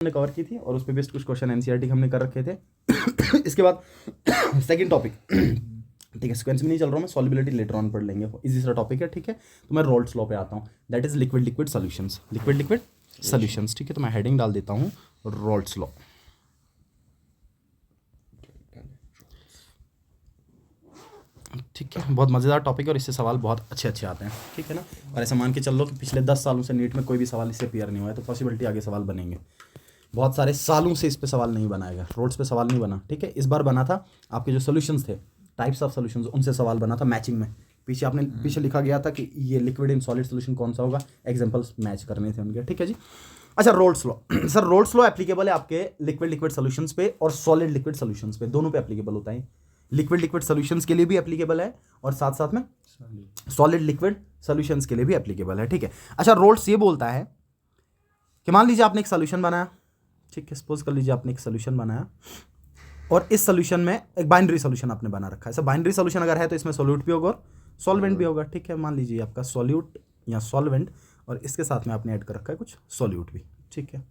हमने कवर की थी और उस पर बेस्ड कुछ क्वेश्चन एनसीईआरटी हमने कर रखे थे। इसके बाद सेकंड टॉपिक, ठीक है, सीक्वेंस में नहीं चल रहा हूँ मैं, सॉल्युबिलिटी लेटर ऑन पढ़ लेंगे, इजी सा टॉपिक है, ठीक है। तो मैं रोल्स लॉ पे आता हूँ, that is liquid liquid solutions, liquid liquid solutions, ठीक है। तो मैं हेडिंग डाल देता हूँ रोल्स लॉ, ठीक है। बहुत मज़ेदार टॉपिक है और इससे सवाल बहुत अच्छे अच्छे आते हैं, ठीक है ना। और ऐसा मान के चल लो कि पिछले 10 सालों से नीट में कोई भी सवाल इससे क्लियर नहीं हुआ है, तो पॉसिबिलिटी आगे सवाल बनेंगे। बहुत सारे सालों से इस पे सवाल नहीं बनाएगा, रोड्स पे सवाल नहीं बना, ठीक है। इस बार बना था, आपके जो सोल्यूशंस थे, टाइप्स ऑफ सोल्यूशंस, उनसे सवाल बना था मैचिंग में। पीछे लिखा गया था कि ये लिक्विड इन सॉलिड सोल्यूशन कौन सा होगा, एग्जांपल्स मैच करने थे उनके, ठीक है जी। अच्छा, roles law sir, roles law applicable है आपके लिक्विड लिक्विड सोल्यूशंस पे और सॉलिड लिक्विड सोल्यूशंस पे, दोनों पे एप्लीकेबल होता है। लिक्विड लिक्विड सोल्यूशंस के लिए भी एप्लीकेबल है और साथ साथ में सॉलिड लिक्विड सोल्यूशंस के लिए भी एप्लीकेबल है, ठीक है। अच्छा, रोल्स ये बोलता है कि मान लीजिए आपने एक सोल्यूशन बनाया, ठीक है, सपोज कर लीजिए आपने एक सोल्यूशन बनाया और इस सोल्यूशन में एक बाइनरी सोल्यूशन आपने बना रखा है। ऐसा बाइनरी सोल्यूशन अगर है तो इसमें सोल्यूट भी होगा और सॉल्वेंट भी होगा, ठीक है। मान लीजिए आपका सोल्यूट या सॉल्वेंट और इसके साथ में आपने ऐड कर रखा है कुछ सोल्यूट भी, ठीक है।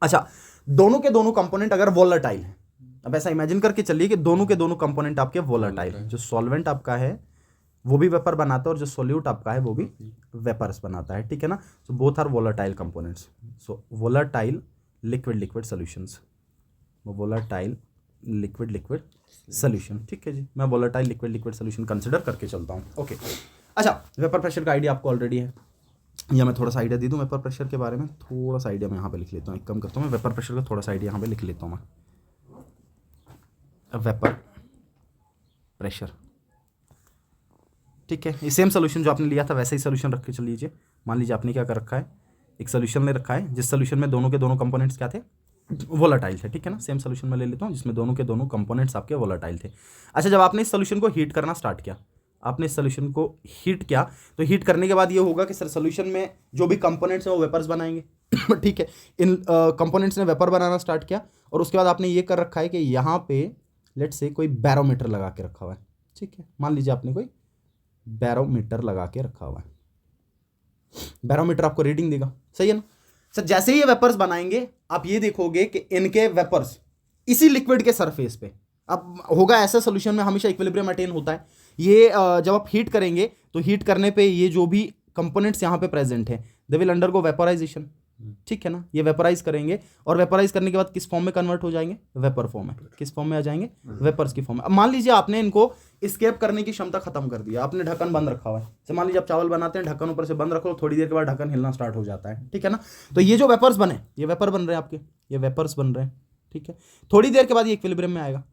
अच्छा, दोनों के दोनों कंपोनेंट अगर वोलेटाइल है, अब ऐसा इमेजिन करके चलिए कि दोनों के दोनों कंपोनेंट आपके वोलेटाइल है, जो सॉल्वेंट आपका है वो भी वेपर बनाता है और जो सोल्यूट आपका है वो भी वेपर्स बनाता है, ठीक है ना। So both are volatile components, so volatile liquid liquid solutions, volatile liquid liquid solution, ठीक है जी। मैं वोलेटाइल लिक्विड लिक्विड सॉल्यूशन कंसिडर करके चलता हूँ, ओके। अच्छा, वेपर प्रेशर का आइडिया आपको ऑलरेडी है, या मैं थोड़ा सा आइडिया दे दूँ वेपर प्रेशर के बारे में, थोड़ा सा आइडिया मैं यहाँ पे लिख लेता हूँ, एक कम करता हूँ मैं वेपर प्रेशर का थोड़ा सा आइडिया यहाँ पे लिख लेता हूँ मैं। वेपर प्रेशर, ठीक है, ये सेम सोल्यूशन जो आपने लिया था वैसे ही सोल्यूशन रख के चल लीजिए। मान लीजिए आपने क्या कर रखा है, एक सोल्यूशन ले रखा है जिस सोल्यूशन में दोनों के दोनों कंपोनेंट्स क्या थे, वोलेटाइल थे, ठीक है ना। सेम सोल्यूशन में ले लेता हूँ जिसमें दोनों के दोनों कंपोनेंट्स आपके वोलेटाइल थे। अच्छा, जब आपने इस सोल्यूशन को हीट करना स्टार्ट किया, आपने इस सोल्यूशन को हीट किया, तो हीट करने के बाद ये होगा कि सर सोल्यूशन में जो भी कंपोनेंट्स हैं वो वेपर्स बनाएंगे, ठीक है। इन कंपोनेंट्स ने वेपर बनाना स्टार्ट किया और उसके बाद आपने ये कर रखा है कि यहाँ पे लेट्स से कोई बैरोमीटर लगा के रखा हुआ है, ठीक है। मान लीजिए आपने कोई बैरोमीटर लगा के रखा हुआ है, बैरोमीटर आपको रीडिंग देगा, सही है ना सर। जैसे ही ये वेपर्स बनाएंगे आप ये देखोगे कि इनके वेपर्स इसी लिक्विड के सरफेस पे, अब होगा ऐसा सोल्यूशन में हमेशा इक्विलिब्रियम अटेन होता है। ये जब आप हीट करेंगे तो हीट करने पे ये जो भी कंपोनेंट्स यहाँ पे प्रेजेंट है दे विल अंडरगो वेपोराइजेशन, ठीक है ना। ये वेपराइज करेंगे और वेपराइज करने के बाद किस फॉर्म में कन्वर्ट हो जाएंगे, वेपर फॉर्म में। किस फॉर्म में आ जाएंगे, वेपर्स की फॉर्म में। अब मान लीजिए आपने इनको स्केप करने की क्षमता खत्म कर दिया, आपने ढक्कन बंद रखा हुआ है। तो मान लीजिए आप चावल बनाते हैं, ढक्कन ऊपर से बंद रखो, थोड़ी देर के बाद ढक्कन हिलना स्टार्ट हो जाता है, ठीक है ना। तो ये जो वेपर्स बने, ये वेपर बन रहे हैं आपके, ये वेपर्स बन रहे हैं, ठीक है। थोड़ी देर के बाद ये इक्विलिब्रियम में आएगा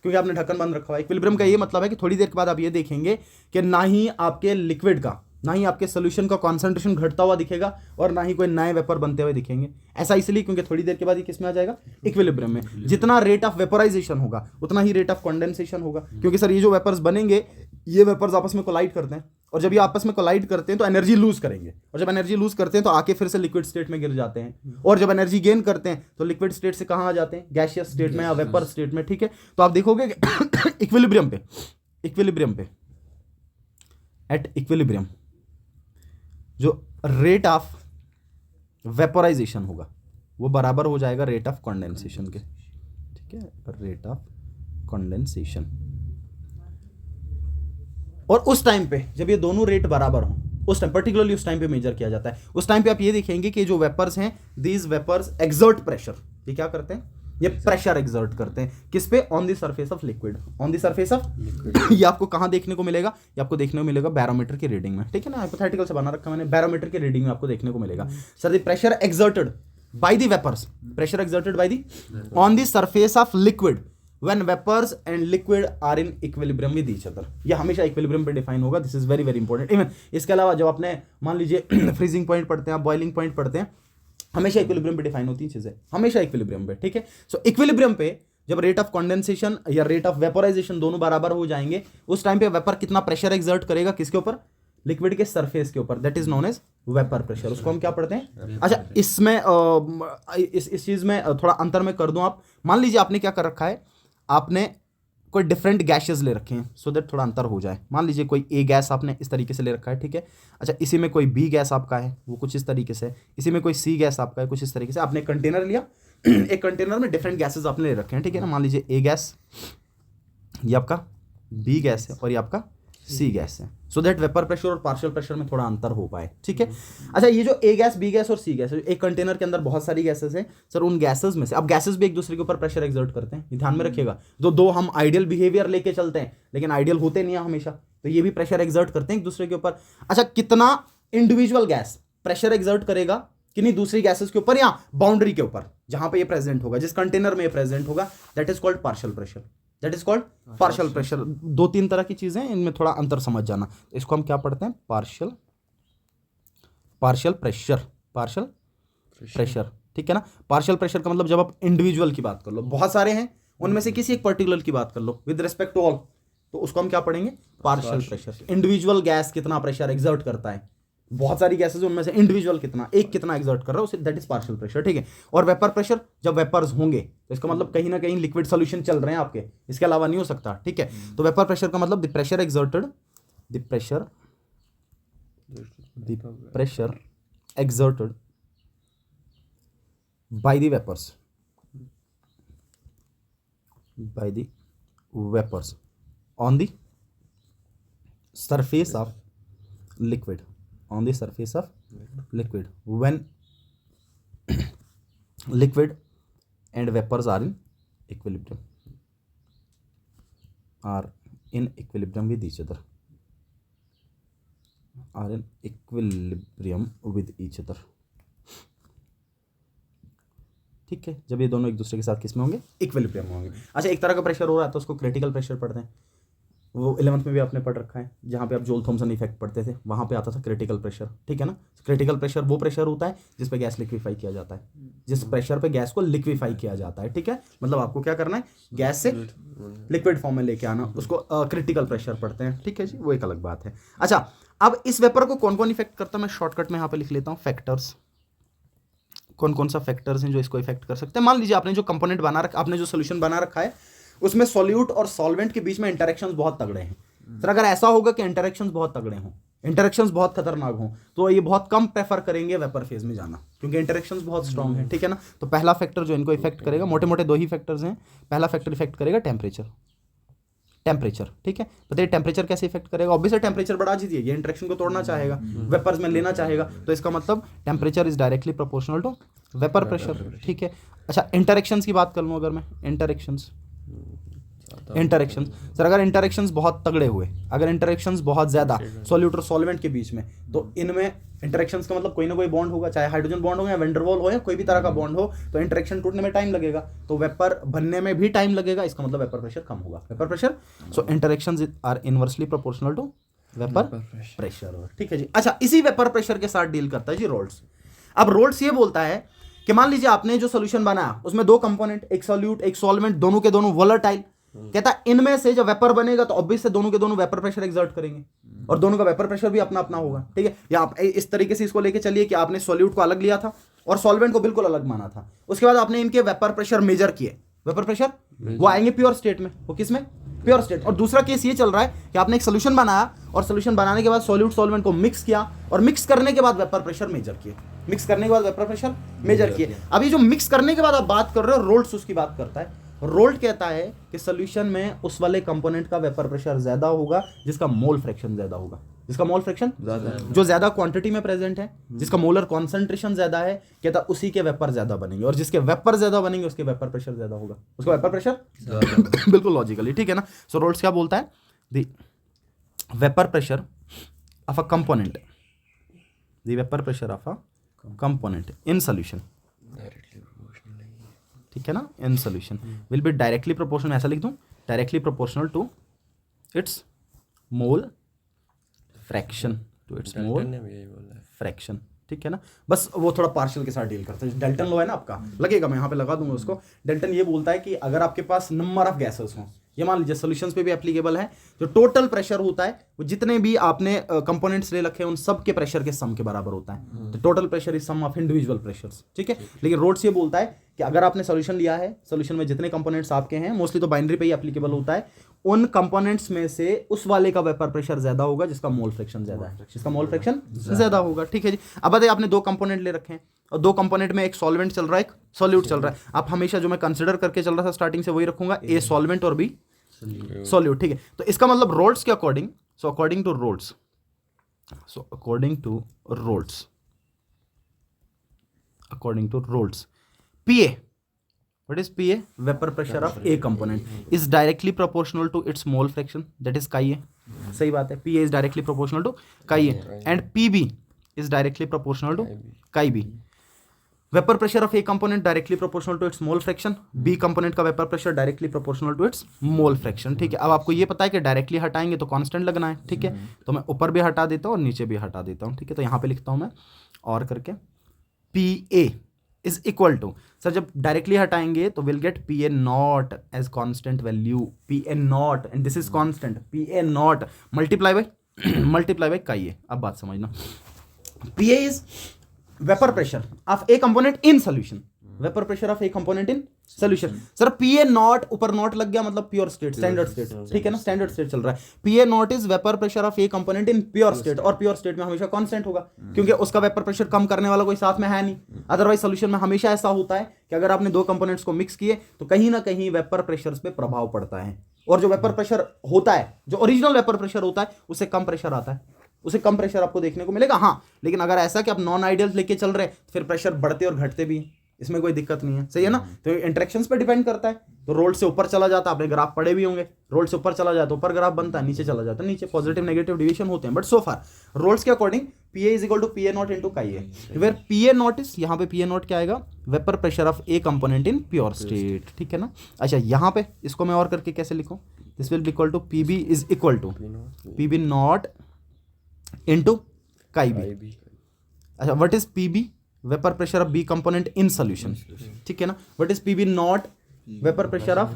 क्योंकि आपने ढक्कन बंद रखा हुआ है। इक्विलिब्रियम का ये मतलब है कि थोड़ी देर के बाद आप ये देखेंगे कि ना ही आपके लिक्विड का, ना ही आपके सोल्यूशन का कॉन्सेंट्रेशन घटता हुआ दिखेगा और ना ही कोई नए वेपर बनते हुए दिखेंगे। ऐसा इसलिए क्योंकि थोड़ी देर के बाद ये किस में आ जाएगा, इक्विलिब्रियम में। जितना रेट ऑफ वेपोराइजेशन होगा उतना ही रेट ऑफ कंडेंसेशन होगा, क्योंकि सर ये जो वेपर्स बनेंगे ये वेपर्स आपस में कोलाइड करते हैं और जब ये आपस में कोलाइड करते हैं तो एनर्जी लूज करेंगे और जब एनर्जी लूज करते हैं तो आके फिर से लिक्विड स्टेट में गिर जाते हैं और जब एनर्जी गेन करते हैं तो लिक्विड स्टेट से कहाँ आ जाते हैं, गैसियस स्टेट में या वेपर स्टेट में, ठीक है। तो आप देखोगे इक्विलिब्रियम पे एट इक्विलिब्रियम जो रेट ऑफ वेपोराइजेशन होगा वो बराबर हो जाएगा रेट ऑफ कंडेंसेशन के, ठीक है, रेट ऑफ कंडेंसेशन। और उस टाइम पे जब ये दोनों रेट बराबर हों, उस टाइम पर्टिकुलरली उस टाइम पे मेजर किया जाता है। उस टाइम पे आप ये देखेंगे कि जो वेपर्स हैं, दीज वेपर्स एक्सर्ट प्रेशर, ये क्या करते हैं, ये प्रेशर एक्सर्ट करते हैं किस पे, on the surface of liquid, on the surface of liquid. ये आपको कहां देखने को मिलेगा, ये आपको देखने को मिलेगा बैरोमीटर की रीडिंग में, ठीक है ना। हाइपोथेटिकल से बना रखा मैंने, बैरोमीटर की रीडिंग में आपको देखने को मिलेगा sir the pressure exerted by the vapours, pressure exerted by the on the surface of liquid when vapors and liquid are in equilibrium with each other। ये हमेशा इक्विलिब्रियम पे डिफाइन होगा, this is very very important. Even इसके अलावा जब आपने मान लीजिए फ्रीजिंग पॉइंट पढ़ते हैं, बॉइलिंग पॉइंट पढ़ते हैं, हमेशा इक्विलिब्रियम पे डिफाइन होती हैं चीजें, हमेशा इक्विलिब्रियम पे, ठीक है। सो इक्विलिब्रियम पे जब रेट ऑफ कंडेंसेशन या रेट ऑफ वेपोराइजेशन दोनों बराबर हो जाएंगे, उस टाइम पे वेपर कितना प्रेशर एक्सर्ट करेगा, किसके ऊपर, लिक्विड के सरफेस के ऊपर, that is known as vapour pressure. उसको हम क्या पढ़ते हैं। अच्छा, इसमें इस चीज में थोड़ा अंतर में कर दूं, आप मान लीजिए आपने क्या कर रखा है, आपने कोई डिफरेंट गैसेस ले रखे हैं सो दैट थोड़ा अंतर हो जाए। मान लीजिए कोई ए गैस आपने इस तरीके से ले रखा है, ठीक है। अच्छा, इसी में कोई बी गैस आपका है, वो कुछ इस तरीके से है। इसी में कोई सी गैस आपका है, कुछ इस तरीके से। आपने एक कंटेनर लिया, एक कंटेनर में डिफरेंट गैसेस आपने ले रखे हैं, ठीक है ना। मान लीजिए ए गैस, ये आपका बी गैस है और ये आपका सी गैस है, सो दैट वेपर प्रेशर और पार्शियल प्रेशर में थोड़ा अंतर हो पाए, ठीक है। अच्छा, ये जो ए गैस, बी गैस और सी गैस है, एक कंटेनर के अंदर बहुत सारी गैसेस हैं सर। उन गैसेस में से, अब गैसेस भी एक दूसरे के ऊपर प्रेशर एक्सर्ट करते हैं, ये ध्यान में रखिएगा। दो हम आइडियल बिहेवियर लेके चलते हैं लेकिन आइडियल होते नहीं है हमेशा, तो ये भी प्रेशर एक्सर्ट करते हैं एक दूसरे के ऊपर। अच्छा, कितना इंडिविजुअल गैस प्रेशर एक्सर्ट करेगा किन्हीं दूसरी गैसेस के ऊपर या बाउंड्री के ऊपर, जहां पे ये प्रेजेंट होगा, जिस कंटेनर में ये प्रेजेंट होगा, that is called partial pressure. That is called partial pressure. 2-3 तरह की चीजें, इनमें थोड़ा अंतर समझ जाना। इसको हम क्या पढ़ते हैं? पार्शियल प्रेशर, ठीक है ना। पार्शियल प्रेशर का मतलब जब आप इंडिविजुअल की बात कर लो, बहुत सारे हैं उनमें से किसी एक पर्टिकुलर की बात कर लो विद रिस्पेक्ट टू ऑल, तो उसको हम क्या पढ़ेंगे? Partial pressure. इंडिविजुअल गैस कितना प्रेशर एक्सर्ट करता है, बहुत सारी गैसेस उनमें से इंडिविजुअल कितना, एक कितना एक्सर्ट कर रहा है उसे, दैट इज पार्शियल प्रेशर, ठीक है। और वेपर प्रेशर, जब वेपर्स होंगे तो इसका मतलब कहीं ना कहीं लिक्विड सॉल्यूशन चल रहे हैं आपके, इसके अलावा नहीं हो सकता, ठीक है। तो वेपर प्रेशर का मतलब the pressure exerted by the vapors on the surface of liquid, when liquid and vapors are in equilibrium with each other, ठीक है। जब ये दोनों एक दूसरे के साथ किस में होंगे? इक्विलिब्रियम में होंगे। अच्छा, एक तरह का प्रेशर हो रहा है तो उसको क्रिटिकल प्रेशर पढ़ते हैं, वो 11th में भी आपने पढ़ रखा है, जहाँ पे आप जोल थॉमसन इफेक्ट पढ़ते थे, वहाँ पे आता था क्रिटिकल प्रेशर, ठीक है ना। क्रिटिकल प्रेशर वो प्रेशर होता है जिस पे गैस लिक्विफाई किया जाता है, जिस प्रेशर पे गैस को लिक्विफाई किया जाता है, ठीक है। मतलब आपको क्या करना है? गैस से लिक्विड फॉर्म में लेके आना, उसको क्रिटिकल प्रेशर पढ़ते हैं, ठीक है जी, वो एक अलग बात है। अच्छा, अब इस वेपर को कौन कौन इफेक्ट करता है, मैं शॉर्टकट में यहाँ पे लिख लेता हूँ फैक्टर्स। कौन कौन सा फैक्टर्स हैं जो इसको इफेक्ट कर सकते हैं? मान लीजिए आपने जो कंपोनेंट बना रखा, आपने जो सोल्यूशन बना रखा है, उसमें सॉल्यूट और सॉल्वेंट के बीच में इंटरेक्शंस बहुत तगड़े हैं। सर अगर ऐसा होगा कि इंटरेक्शंस बहुत तगड़े हों, इंटरेक्शंस बहुत खतरनाक हों, तो ये बहुत कम प्रेफर करेंगे वेपर फेज में जाना, क्योंकि इंटरेक्शंस बहुत स्ट्रांग है, ठीक है ना। तो पहला फैक्टर जो इनको इफेक्ट करेगा, मोटे मोटे 2 ही फैक्टर्स हैं। पहला फैक्टर इफेक्ट करेगा टेम्परेचर, ठीक है। बताइए टेम्परेचर कैसे इफेक्ट करेगा? ऑब्वियसली टेम्परेचर बढ़ा दीजिए, ये इंटरेक्शन को तोड़ना चाहेगा, वेपर्स में लेना चाहेगा, तो इसका मतलब temperature is directly proportional to vapour pressure, ठीक है। अच्छा, इंटरेक्शंस की बात कर लूँ अगर मैं, इंटरेक्शंस सर अगर इंटरेक्शंस बहुत तगड़े हुए, अगर इंटरेक्शंस बहुत ज्यादा सॉल्यूट और सॉल्वेंट के बीच में, तो इनमें इंटरेक्शंस का मतलब कोई ना कोई बॉन्ड होगा, चाहे हाइड्रोजन बॉन्ड हो या वेंडरवॉल हो या कोई भी तरह का बॉन्ड हो, तो इंटरेक्शन टूटने में टाइम लगेगा, तो वेपर बनने में भी टाइम लगेगा, इसका मतलब वेपर प्रेशर कम होगा, vapour pressure. So interactions are inversely proportional to vapour pressure, ठीक है जी। अच्छा, इसी वेपर प्रेशर के साथ डील करता है जी रोल्स। अब रोल्स ये बोलता है कि मान लीजिए आपने जो सोल्यूशन बनाया उसमें 2 कंपोनेंट, एक सॉल्यूट एक सॉल्वेंट, दोनों के दोनों वोलेटाइल, कहता है इनमें से जब वेपर बनेगा तो ऑब्वियस से दोनों के दोनों वेपर प्रेशर एक्सर्ट करेंगे और दोनों का वेपर प्रेशर भी अपना अपना होगा, ठीक है। या आप इस तरीके से इसको लेके चलिए कि आपने सॉल्यूट को अलग लिया था और सॉल्वेंट को बिल्कुल अलग माना था, उसके बाद आपने इनके वेपर प्रेशर मेजर किए, वेपर प्रेशर वो आएंगे प्योर स्टेट में, वो किस में? Pure state. और दूसरा केस ये चल रहा है कि आपने एक सोल्यूशन बनाया और सोल्यूशन बनाने के बाद सॉल्यूट सॉल्वेंट को मिक्स किया और मिक्स करने के बाद वेपर प्रेशर मेजर किए, अभी जो मिक्स करने के बाद आप बात कर रहे हो, रोल्स उसकी बात करता है। रोल्ट कहता है कि सॉल्यूशन में उस वाले कंपोनेंट का वेपर प्रेशर ज्यादा होगा जिसका मोल फ्रैक्शन ज्यादा होगा, जिसका मोल फ्रैक्शन जो ज्यादा क्वांटिटी में प्रेजेंट है, जिसका मोलर कॉन्सेंट्रेशन ज्यादा है, कहता उसी के वेपर ज्यादा बनेंगे, और जिसके वेपर ज्यादा बनेंगे उसके वेपर प्रेशर ज्यादा होगा, उसका वेपर प्रेशर बिल्कुल लॉजिकली, ठीक है ना। सो रोल्ट्स क्या बोलता है? The vapour pressure of a component, the vapour pressure of a component in solution, ठीक है ना, in solution will be directly proportional, ऐसा लिख दूं, directly proportional to its mole fraction, fraction, ठीक है ना। बस वो थोड़ा पार्शियल के साथ डील करता है। डेल्टन लॉ है ना आपका, लगेगा, मैं यहाँ पे लगा दूंगा उसको। डेल्टन ये बोलता है कि अगर आपके पास नंबर ऑफ गैसेस हों, ये मान लीजिए सॉल्यूशंस पे भी एप्लीकेबल है, जो टोटल प्रेशर होता है वो जितने भी आपने कंपोनेंट्स ले रखे हैं उन सब के प्रेशर के सम के बराबर होता है, तो total pressure is sum of individual pressures, ठीक है। लेकिन रोल्स ये बोलता है कि अगर आपने सोल्यूशन लिया है, सोल्यूशन में जितने कंपोनेंट्स आपके हैं, मोस्टली तो बाइनरी पे ही एप्लीकेबल होता है, उन कंपोनेंट्स में से उस वाले का वेपर प्रेशर ज्यादा होगा जिसका मोल फ्रैक्शन ज्यादा है, जिसका मोल फ्रैक्शन ज्यादा होगा। ठीक है जी। अब बताइए आपने दो कंपोनेंट ले रखे हैं और दो कंपोनेंट में एक सॉल्वेंट चल रहा है, एक सॉल्यूट चल रहा है। आप हमेशा जो मैं कंसिडर करके चल रहा था स्टार्टिंग से वही रखूंगा, ए सॉल्वेंट और बी सॉल्यूट। ठीक है, तो इसका मतलब रोल्स के according, so according to Raoult's, according to Rolls, PA, what is PA? Vapor pressure of A component is directly proportional to its mole fraction, that is chi A. सही बात है, PA is directly proportional to chi A and PB is directly proportional to chi B. Vapor pressure of A component directly proportional to its mole fraction, B component का vapor pressure directly proportional to its mole fraction। ठीक है, अब आपको ये पता है कि directly हटाएंगे तो कांस्टेंट लगना है। ठीक है, तो मैं ऊपर भी हटा देता हूँ और नीचे भी हटा देता हूँ। ठीक है, तो यहाँ पे लिखता हूँ मैं और करके PA is equal to, sir जब डायरेक्टली हटाएंगे तो will get PA naught as constant value, PA not and this is constant, PA naught multiply by chi A। अब बात समझना, PA is vapour pressure of A component in solution, vapour pressure of A component in solution. Sir PA naught ऊपर naught लग गया मतलब pure state, standard state. ठीक है ना, स्टैंडर्ड स्टेट चल रहा है। PA naught is vapour pressure of A component in pure state, और प्योर स्टेट में हमेशा कांस्टेंट होगा क्योंकि उसका वेपर प्रेशर कम करने वाला कोई साथ में है नहीं। अदरवाइज सोल्यूशन में हमेशा ऐसा होता है कि अगर आपने दो कंपोनेंट्स को मिक्स किए तो कहीं ना कहीं वेपर प्रेशर पे प्रभाव पड़ता है, और जो वेपर प्रेशर होता है, जो ओरिजिनल वेपर प्रेशर होता है, उससे कम प्रेशर आता है, उसे कम प्रेशर आपको देखने को मिलेगा। हाँ, लेकिन अगर ऐसा कि आप नॉन आइडियल लेके चल रहे हैं तो फिर प्रेशर बढ़ते और घटते भी हैं, इसमें कोई दिक्कत नहीं है। सही है ना, तो इंटरेक्शंस पे डिपेंड करता है। तो रोल से ऊपर चला जाता है, आपने ग्राफ पढ़े भी होंगे, रोल से ऊपर चला जाता है ऊपर ग्राफ बनता है, नीचे चला जाता है नीचे, पॉजिटिव नेगेटिव डिविएशन होते हैं। बट सो फार रोल्स के according PA is equal to PA naught into chi A, where PA naught is, यहाँ पे PA नॉट क्या आएगा, vapour pressure of A component in pure state. ठीक है ना। अच्छा, यहाँ पे इसको मैं और करके कैसे लिखूँ, this will be equal to PB is equal to PB naught into chi B। अच्छा, what is PB, vapour pressure of B component in solution. ठीक है ना, what is PB naught, vapour pressure of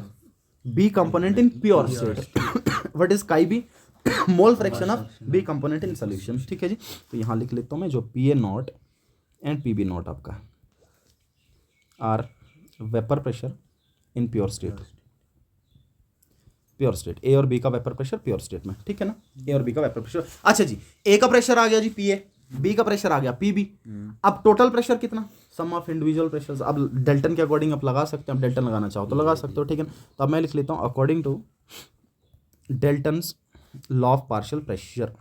B component in pure state. What is chi B, mole fraction of B component in solution. ठीक है जी, तो यहां लिख लेता हूं मैं जो PA not and PB not आपका are vapour pressure in pure state, pure state, A और बी का वेपर प्रेशर प्योर स्टेट में। ठीक है ना, ए और बी का वेपर प्रेशर। अच्छा जी, ए का प्रेशर आ गया जी PA, बी का प्रेशर आ गया PB। अब टोटल प्रेशर कितना, सम ऑफ इंडिविजुअल प्रेशर्स। अब डेल्टन के अकॉर्डिंग आप लगा सकते हैं, आप डेल्टन लगाना चाहो तो लगा सकते हो। ठीक है, तो अब मैं लिख लेता हूं according to Dalton's law of partial pressure,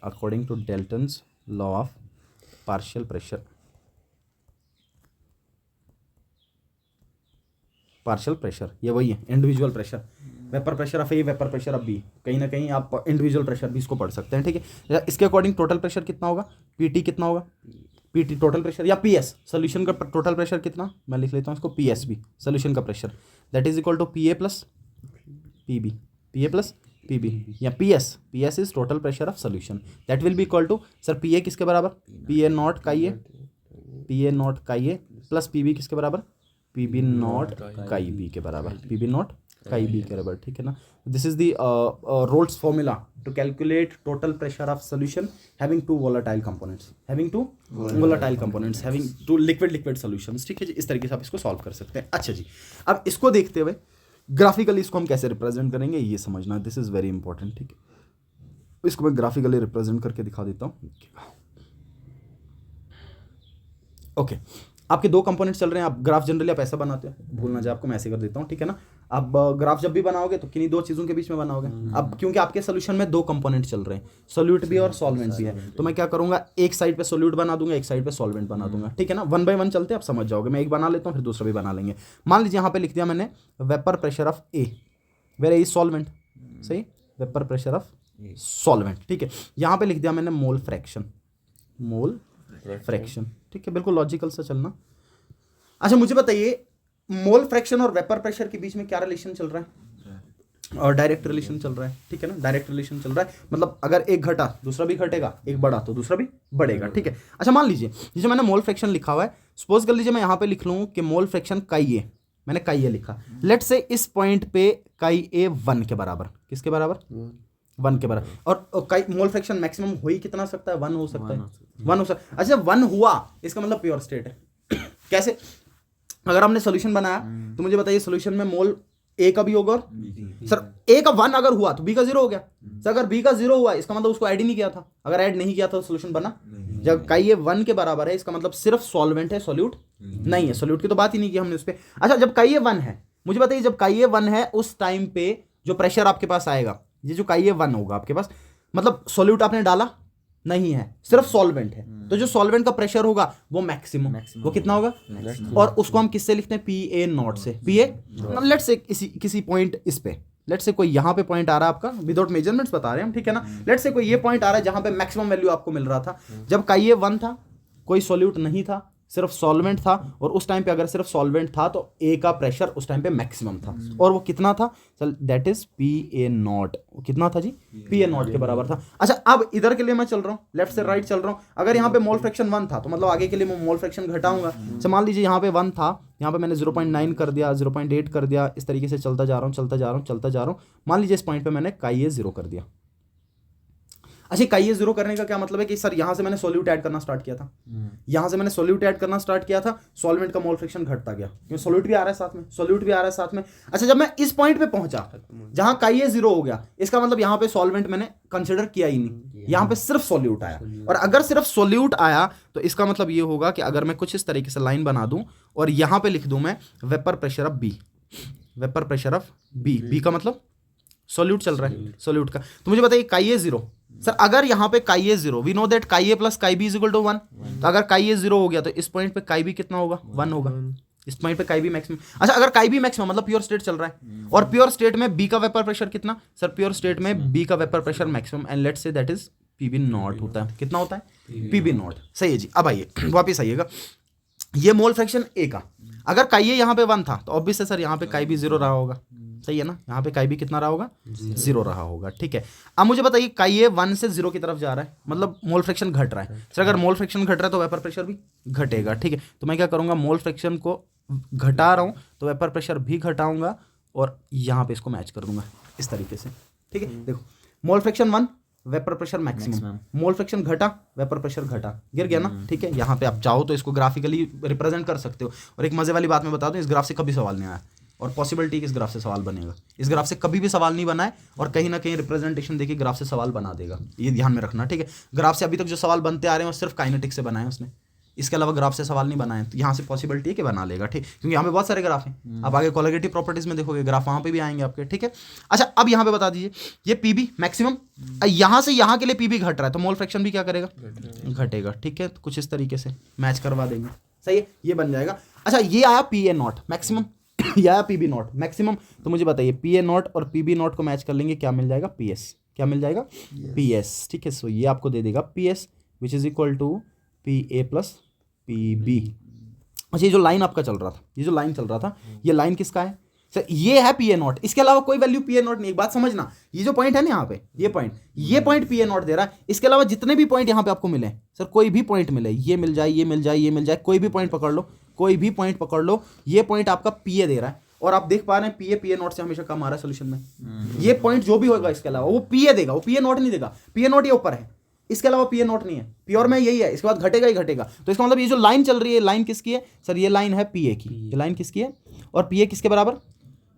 according to Dalton's law of partial pressure, partial pressure ये वही है individual pressure, vapour pressure of A, vapour pressure of B, कहीं ना कहीं आप इंडिविजुअल प्रेशर भी इसको पढ़ सकते हैं। ठीक है, इसके अकॉर्डिंग टोटल प्रेशर कितना होगा, PT कितना होगा, PT टोटल प्रेशर, या PS सोल्यूशन का टोटल प्रेशर कितना, मैं लिख लेता हूँ इसको PSB सोल्यूशन का pressure, that is equal to PA plus PB, PA plus PB, या PS is total pressure of solution, that will be equal to, sir PA किसके बराबर, PA naught chi A, PA naught chi A plus PB किसके बराबर, PB not chi B के बराबर, PB not chi B के बराबर। ठीक है ना, this is the Raoult's formula to calculate total pressure of solution having two volatile components, having two volatile components, having two liquid solutions. ठीक है जी, इस तरीके से आप इसको सॉल्व कर सकते हैं। अच्छा जी, अब इसको देखते हुए ग्राफिकली इसको हम कैसे रिप्रेजेंट करेंगे ये समझना, दिस इज वेरी इंपॉर्टेंट। ठीक है, इसको मैं ग्राफिकली रिप्रेजेंट करके दिखा देता हूँ। ओके, आपके दो कंपोनेंट्स चल रहे हैं, आप ग्राफ जनरली आप ऐसा बनाते हो, भूल ना जाए आपको, मैं ऐसे कर देता हूँ। ठीक है ना, अब ग्राफ जब भी बनाओगे तो किन्हीं दो चीज़ों के बीच में बनाओगे। अब क्योंकि आपके सोल्यूशन में दो कंपोनेंट चल रहे हैं, सोल्यूट भी और सॉल्वेंट भी है, तो मैं क्या करूंगा, एक साइड पे सोल्यूट बना दूंगा, एक साइड पे सॉल्वेंट बना दूंगा। ठीक है ना, 1 बाय 1 चलते हैं, आप समझ जाओगे। मैं एक बना लेता हूँ, फिर दूसरा भी बना लेंगे। मान लीजिए यहाँ पे लिख दिया मैंने vapour pressure of A, where A is solvent, सही, वेपर प्रेशर ऑफ सॉल्वेंट। ठीक है, यहाँ पे लिख दिया मैंने मोल फ्रैक्शन, मोल फ्रैक्शन। ठीक है, बिल्कुल लॉजिकल सा चलना। अच्छा, मुझे बताइए मोल फ्रैक्शन और वेपर प्रेशर के बीच में क्या रिलेशन चल रहा है, और डायरेक्ट रिलेशन चल रहा है। ठीक है ना, डायरेक्ट रिलेशन चल रहा है, मतलब अगर एक घटा दूसरा भी घटेगा, एक बढ़ा तो दूसरा भी बढ़ेगा। ठीक है, अच्छा मान लीजिए जैसे मैंने मोल फ्रैक्शन लिखा हुआ है, सपोज कर लीजिए मैं यहाँ पे लिख लूँ कि मोल फ्रैक्शन chi A, मैंने chi A लिखा, लेट से इस पॉइंट पे chi A 1 के बराबर, किसके बराबर, 1 के बराबर, और मोल फ्रैक्शन मैक्सिमम हो ही कितना सकता है, 1 हो सकता है, 1 हो सकता है। अच्छा, 1 हुआ इसका मतलब प्योर स्टेट है कैसे? अगर हमने सोल्यूशन बनाया तो मुझे बताइए सोल्यूशन में मोल ए का भी होगा और सर ए का 1 अगर हुआ तो बी का 0 हो गया। सर अगर बी का 0 हुआ इसका मतलब उसको ऐड ही नहीं किया था, अगर ऐड नहीं किया था तो सोल्यूशन बना। जब का ये 1 के बराबर है इसका मतलब सिर्फ सॉल्वेंट है, सॉल्यूट नहीं है। सॉल्यूट की तो बात ही नहीं की हमने उस पर। अच्छा जब का ये 1 है, मुझे बताइए जब का ये 1 है उस टाइम पे जो प्रेशर आपके पास आएगा, ये जो का ये 1 होगा आपके पास, मतलब सॉल्यूट आपने डाला नहीं है, सिर्फ सॉल्वेंट है, तो जो सॉल्वेंट का प्रेशर होगा वो मैक्सिमम वो कितना होगा? और उसको हम किससे लिखते हैं? पी ए नॉट से। पी ए लेट्स से किसी पॉइंट इस पे, लेट्स से कोई यहाँ पे पॉइंट आ रहा है आपका, विदाउट मेजरमेंट्स बता रहे हैं हम, ठीक है ना। लेट्स से कोई ये पॉइंट आ रहा है जहां पे मैक्सिमम वैल्यू आपको मिल रहा था। जब का ये 1 था, कोई सॉल्यूट नहीं था, सिर्फ सॉल्वेंट था, और उस टाइम पे अगर सिर्फ सॉल्वेंट था तो ए का प्रेशर उस टाइम पे मैक्सिमम था, और वो कितना था? चल that is P A naught. कितना था जी? पी ए नॉट के बराबर था। अच्छा अब इधर के लिए मैं चल रहा हूँ, लेफ्ट से राइट चल रहा हूँ। अगर यहाँ पे मोल फ्रैक्शन 1 था तो मतलब आगे के लिए मैं मोल फ्रैक्शन घटाऊंगा। तो मान लीजिए यहाँ पे 1 था, यहाँ पे मैंने 0.9 कर दिया, 0.8 कर दिया, इस तरीके से चलता जा रहा हूँ, चलता जा रहा हूँ, चलता जा रहा हूँ। मान लीजिए इस पॉइंट पे मैंने का ये 0 कर दिया। अच्छा का ये 0 करने का क्या मतलब है कि सर यहां से मैंने सॉल्यूट ऐड करना स्टार्ट किया था, यहां से मैंने सॉल्यूट ऐड करना स्टार्ट किया था, सॉल्वेंट का मोल फ्रैक्शन घटता गया क्योंकि सॉल्यूट भी आ रहा है साथ में, सॉल्यूट भी आ रहा है साथ में। अच्छा जब मैं इस पॉइंट पे पहुंचा जहां का ये 0 हो गया, इसका मतलब यहां पे सॉल्वेंट मैंने कंसिडर किया ही नहीं, यहां पे सिर्फ सॉल्यूट आया। और अगर सिर्फ सॉल्यूट आया तो इसका मतलब ये होगा कि अगर मैं कुछ इस तरीके से लाइन बना दूं और यहां पे लिख दूं मैं vapour pressure of B, vapour pressure of B, B का मतलब सॉल्यूट चल रहा है, सॉल्यूट का। तो मुझे बताइए का ये 0, सर अगर यहाँ पे का ये 0, वी नो दैट का ये प्लस का बी इज इक्वल टू 1, तो अगर का ये 0 हो गया तो इस पॉइंट पे का बी कितना होगा? 1 होगा। इस पॉइंट पे का बी मैक्सिमम। अच्छा अगर का बी मैक्सिमम मतलब प्योर स्टेट चल रहा है, और प्योर स्टेट में बी का वेपर प्रेशर कितना? सर प्योर स्टेट में बी का vapour pressure maximum, and let's say that is P B naught होता है। कितना होता है? P B naught. सही है जी। अब आइए वापिस आइएगा, ये मोल फ्रैक्शन ए का, अगर का ये यहाँ पे 1 था तो ऑब्वियस है सर यहाँ पे का बी 0 रहा होगा, सही है ना। यहाँ पे का बी कितना रहा होगा? 0 रहा होगा, ठीक है। अब मुझे बताइए का ये 1 से 0 की तरफ जा रहा है, मतलब मोल फ्रैक्शन घट रहा है। सर अगर मोल फ्रैक्शन घट रहा है तो वेपर प्रेशर भी घटेगा, ठीक है। तो मैं क्या करूँगा, मोल फ्रैक्शन को घटा रहा हूँ तो वेपर प्रेशर भी घटाऊंगा और यहाँ पे इसको मैच कर दूंगा इस तरीके से, ठीक है। देखो mole fraction 1, vapour pressure maximum, mole fraction घटा, वेपर प्रेशर घटा, गिर गया ना, ठीक है। यहाँ पे आप चाहो तो इसको ग्राफिकली रिप्रेजेंट कर सकते हो। और एक मजे वाली बात मैं बता दूं, इस ग्राफ से कभी सवाल नहीं आया, और पॉसिबिलिटी कि इस ग्राफ से सवाल बनेगा। इस ग्राफ से कभी भी सवाल नहीं बना है, और कहीं ना कहीं रिप्रेजेंटेशन देखिए ग्राफ से सवाल बना देगा, ये ध्यान में रखना, ठीक है। ग्राफ से अभी तक जो सवाल बनते आ रहे हैं वो सिर्फ काइनेटिक्स से बनाए उसने, इसके अलावा ग्राफ से सवाल नहीं बनाए। तो यहाँ से पॉसिबिलिटी है कि बना लेगा, ठीक, क्योंकि यहाँ पे बहुत सारे ग्राफ हैं। अब आगे कोलिगेटिव प्रॉपर्टीज में देखोगे ग्राफ वहाँ पे भी आएंगे आपके, ठीक है। अच्छा अब यहाँ पे बता दीजिए ये पीबी मैक्सिमम, यहाँ से यहाँ के लिए पीबी घट रहा है तो मोल फ्रैक्शन भी क्या करेगा? घटेगा, ठीक है। तो कुछ इस तरीके से मैच करवा देंगे, सही है, ये बन जाएगा। अच्छा ये आया पी ए नॉट मैक्सिमम, ये आया पी बी नॉट मैक्सिमम। तो मुझे बताइए पी ए नॉट और पी बी नॉट को मैच कर लेंगे, क्या मिल जाएगा? पी एस, क्या मिल जाएगा? पी एस, ठीक है। सो ये आपको दे देगा P S which is equal to P A plus P B. अच्छा ये जो लाइन आपका चल रहा था, ये जो लाइन चल रहा था, ये लाइन किसका है? सर ये है पी ए नॉट, इसके अलावा कोई वैल्यू पी ए नॉट नहीं। एक बात समझना, ये जो पॉइंट है ना यहाँ पे, ये point P A not they रहा है, इसके अलावा जितने भी पॉइंट यहाँ पे आपको मिले, सर कोई भी पॉइंट मिले, ये मिल जाए, ये मिल जाए, ये मिल जाए, कोई भी पॉइंट पकड़ लो, कोई भी पॉइंट पकड़ लो, ये पॉइंट आपका पी ए दे रहा है, और आप देख पा रहे हैं पी ए नॉट से हमेशा कम आ रहा है सोल्यूशन में। ये पॉइंट जो भी होगा इसके अलावा वो पी ए देगा, वो पी ए नॉट नहीं देगा। पी ए नॉट ये ऊपर है, इसके अलावा पी ए नॉट नहीं है, प्योर में यही है, इसके बाद घटेगा ही घटेगा। तो इसका मतलब ये जो लाइन चल रही है, लाइन किसकी है? सर ये लाइन है पी ए की, ये लाइन किसकी है? और पी ए किसके बराबर?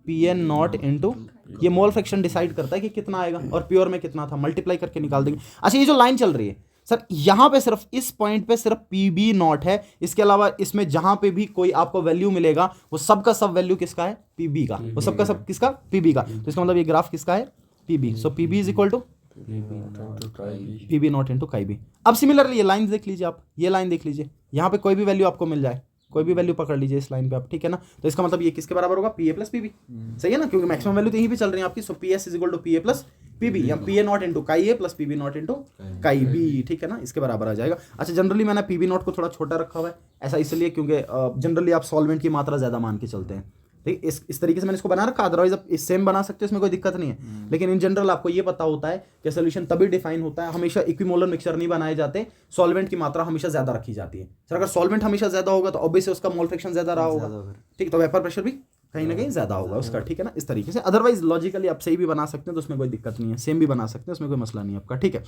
पी ए नॉट इंटू ये मोल फ्रैक्शन डिसाइड करता है कि कितना आएगा और प्योर में कितना था, मल्टीप्लाई करके निकाल देंगे। अच्छा ये जो लाइन चल रही है सर, यहाँ पे सिर्फ इस पॉइंट पे सिर्फ पी बी नॉट है, इसके अलावा इसमें जहां पे भी कोई आपको वैल्यू मिलेगा वो सबका सब वैल्यू किसका है? पी बी का, वो सबका सब किसका? पी बी का। तो इसका मतलब ये ग्राफ किसका है? P B. So P B is equal to P B not into chi B. अब सिमिलरली ये लाइन देख लीजिए आप, ये लाइन देख लीजिए, यहाँ पे कोई भी वैल्यू आपको मिल जाए, कोई भी वैल्यू पकड़ लीजिए इस लाइन पे आप, ठीक है ना। तो इसका मतलब ये किसके बराबर होगा? P A plus P B, सही है ना, क्योंकि मैक्सिमम वैल्यू तो यहीं पे चल रही है आपकी। So P S is equal to P A plus P B, या P A not into chi A plus P B not into chi B, ठीक है ना, इसके बराबर आ जाएगा। अच्छा जनरली मैंने पी बी नॉट को थोड़ा छोटा रखा हुआ है, ऐसा इसलिए क्योंकि जनरली आप सॉल्वेंट की मात्रा ज्यादा मान के चलते हैं, ठीक, इस तरीके से मैंने इसको बना रखा। अदरवाइज आप इस सेम बना सकते हो, इसमें कोई दिक्कत नहीं है। लेकिन इन जनरल आपको ये पता होता है कि सोल्यूशन तभी डिफाइन होता है, हमेशा इक्विमोलर मिक्सचर नहीं बनाए जाते, सॉल्वेंट की मात्रा हमेशा ज्यादा रखी जाती है। सर अगर सॉल्वेंट हमेशा ज्यादा होगा तो ऑब्वियसली उसका मोल फ्रैक्शन ज्यादा रहा होगा, ठीक, तो वेपर प्रेशर भी कहीं ना कहीं ज़्यादा होगा उसका, ठीक है ना, इस तरीके से। अदरवाइज लॉजिकली आप सही भी बना सकते हैं तो उसमें कोई दिक्कत नहीं है, सेम भी बना सकते हैं, उसमें कोई मसला नहीं है आपका, ठीक है।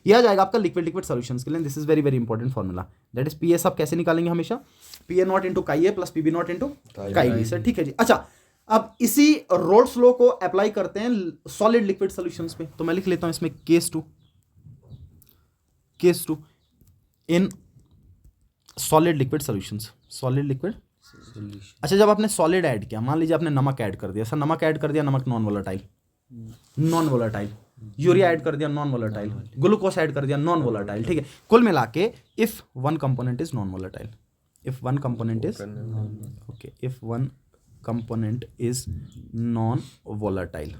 ये आ जाएगा आपका लिक्विड लिक्विड सॉल्यूशंस के लिए। This is very very important formula, that is P S आप कैसे निकालेंगे हमेशा, P A not into chi A plus P B not into chi B से, ठीक है जी। अच्छा, अब इसी रोल्स लॉ को अप्लाई करते हैं सॉलिड लिक्विड सॉल्यूशंस पे। तो मैं लिख लेता हूं इसमें case two in solid liquid solutions, solid liquid. अच्छा, जब आपने सॉलिड ऐड किया, मान लीजिए आपने नमक ऐड कर दिया, सर नमक ऐड कर दिया, नमक नॉन वोलेटाइल, यूरिया ऐड कर दिया नॉन वोलेटाइल, ग्लूकोज ऐड कर दिया नॉन वोलेटाइल, ठीक है। कुल मिला के if one component is non volatile, if one component is non volatile,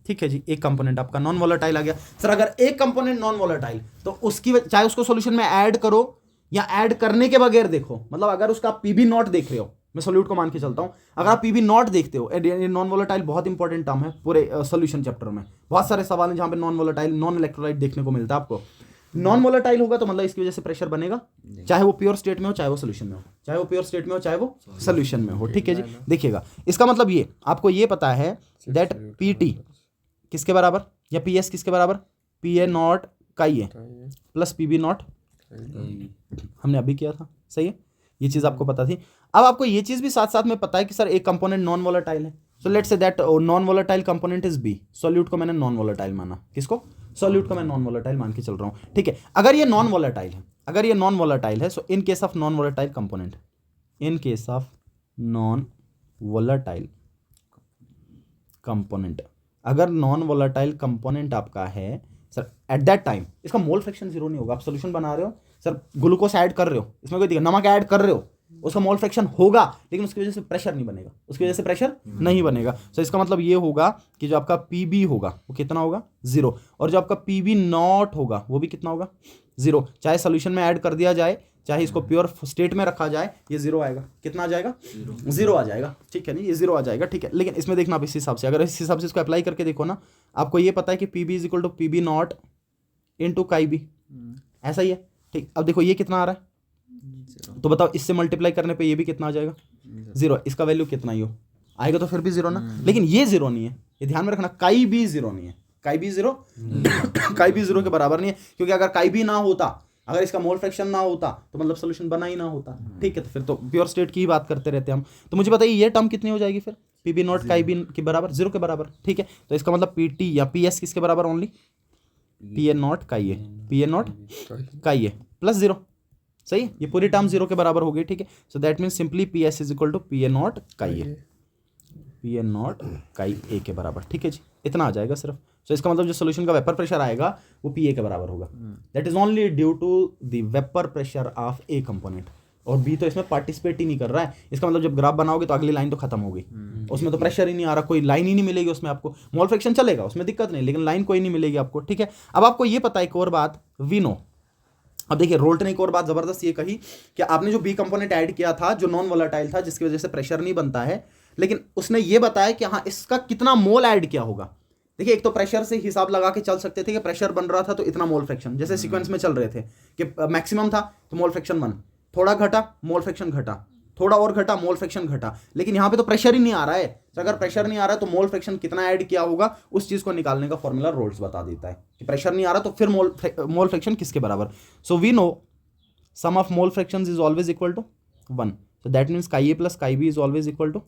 ठीक है जी। एक कंपोनेंट आपका नॉन वोलेटाइल आ गया। सर अगर एक कंपोनेंट नॉन वोलेटाइल तो उसकी चाहे उसको सॉल्यूशन में ऐड करो या ऐड करने के बगैर देखो, मतलब अगर उसका पीबी नॉट देख रहे हो, मैं सॉल्यूट को मान के चलता हूं, अगर आप पीबी नॉट देखते हो, नॉन वोलेटाइल बहुत इंपॉर्टेंट टर्म है पूरे सॉल्यूशन चैप्टर में, बहुत सारे सवाल हैं जहां पे नॉन वोलेटाइल, नॉन इलेक्ट्रोलाइट देखने को मिलता है आपको। नॉन वोलेटाइल होगा तो मतलब इसकी वजह से प्रेशर बनेगा, चाहे वो प्योर स्टेट में हो चाहे वो सोल्यूशन में हो, चाहे वो प्योर स्टेट में हो चाहे वो सोल्यूशन में हो, ठीक है जी। देखिएगा, इसका मतलब ये आपको ये पता है दैट पी टी किसके बराबर या पी एस किसके बराबर, P A naught chi A plus P B not, हमने अभी किया था, सही है, ये चीज़ आपको पता थी। अब आपको ये चीज़ भी साथ साथ में पता है कि सर एक कंपोनेंट नॉन वोलेटाइल है, so let's say that non volatile component is B. Solute को मैंने नॉन वोलेटाइल माना, किसको, सॉल्यूट को मैं नॉन वोलेटाइल मान के चल रहा हूँ, ठीक है। अगर ये नॉन वोलेटाइल है, so in case of non volatile component, in case of non volatile component, अगर नॉन वोलेटाइल कंपोनेंट आपका है सर, एट दैट टाइम इसका मोल फ्रैक्शन जीरो नहीं होगा। आप सॉल्यूशन बना रहे हो सर, ग्लूकोज ऐड कर रहे हो, इसमें कोई दिक्कत, नमक ऐड कर रहे हो, उसका मोल फ्रैक्शन होगा, लेकिन उसकी वजह से प्रेशर नहीं बनेगा, उसकी वजह से प्रेशर नहीं बनेगा। सो इसका मतलब ये होगा कि जो आपका पीबी होगा वो कितना होगा, जीरो, और जो आपका पीबी नॉट होगा वो भी कितना होगा, जीरो। चाहे सोल्यूशन में ऐड कर दिया जाए, चाहे इसको प्योर स्टेट में रखा जाए, ये जीरो आएगा। कितना आ जाएगा, जीरो आ जाएगा, ठीक है नहीं, ये जीरो आ जाएगा, ठीक है। लेकिन इसमें देखना आप इस हिसाब से, अगर इस हिसाब से इसको अप्लाई करके देखो ना, आपको ये पता है कि PB is equal to PB naught into chi B, ऐसा ही है, ठीक। अब देखो ये कितना आ रहा है, तो बताओ इससे मल्टीप्लाई करने पे ये भी कितना आ जाएगा, जीरो। इसका वैल्यू कितना ही हो आएगा, तो फिर भी जीरो ना, लेकिन ये जीरो नहीं है, ये ध्यान में रखना, काई भी जीरो नहीं है, काई भी जीरो काई भी जीरो के बराबर नहीं है, क्योंकि अगर काई भी ना होता, अगर इसका मोल फ्रैक्शन ना होता तो मतलब सोल्यूशन बना ही ना होता, ठीक है। तो फिर तो प्योर स्टेट की ही बात करते रहते हम। तो मुझे बताइए ये टर्म कितनी हो जाएगी फिर, P B not chi B के बराबर, जीरो के बराबर, ठीक है। तो इसका मतलब पी टी या पी एस किसके बराबर, only P A naught chi A, P A naught chi A plus zero, सही है, ये पूरी टर्म जीरो के बराबर हो गई, ठीक है। So that means simply P S is equal to P A naught chi A, P A naught chi ए के बराबर, ठीक है जी, इतना आ जाएगा सिर्फ। सो इसका मतलब जो सोल्यूशन का वेपर प्रेशर आएगा वो पी ए के बराबर होगा, that is only due to the vapour pressure of A component, और बी तो इसमें पार्टिसिपेट ही नहीं कर रहा है। इसका मतलब जब ग्राफ बनाओगे तो अगली लाइन तो खत्म हो गई, उसमें तो प्रेशर ही नहीं आ रहा, कोई लाइन ही नहीं मिलेगी उसमें आपको, मोल फ्रैक्शन चलेगा उसमें दिक्कत नहीं, लेकिन लाइन कोई नहीं मिलेगी आपको, ठीक है। अब आपको ये पता है एक और बात, वी नो, अब देखिए रोल्ट ने एक और बात जबरदस्त ये कही कि आपने जो बी कंपोनेंट ऐड किया था जो नॉन वोलेटाइल था, जिसकी वजह से प्रेशर नहीं बनता है, लेकिन उसने ये बताया कि हाँ इसका कितना मोल ऐड किया होगा। देखिए एक तो प्रेशर से हिसाब लगा के चल सकते थे कि प्रेशर बन रहा था तो इतना मोल फ्रैक्शन, जैसे सीक्वेंस में चल रहे थे कि मैक्सिमम था तो मोल फ्रैक्शन 1, थोड़ा घटा मोल फ्रैक्शन घटा, थोड़ा और घटा मोल फ्रैक्शन घटा, लेकिन यहाँ पे तो प्रेशर ही नहीं आ रहा है। तो अगर प्रेशर नहीं आ रहा है तो मोल फ्रैक्शन कितना ऐड किया होगा उस चीज को निकालने का फॉर्मूला रोल्स बता देता है कि प्रेशर नहीं आ रहा तो फिर मोल फ्रैक्शन किसके बराबर। So we know sum of mole fractions is always equal to 1, so that means chi A plus chi B is always equal to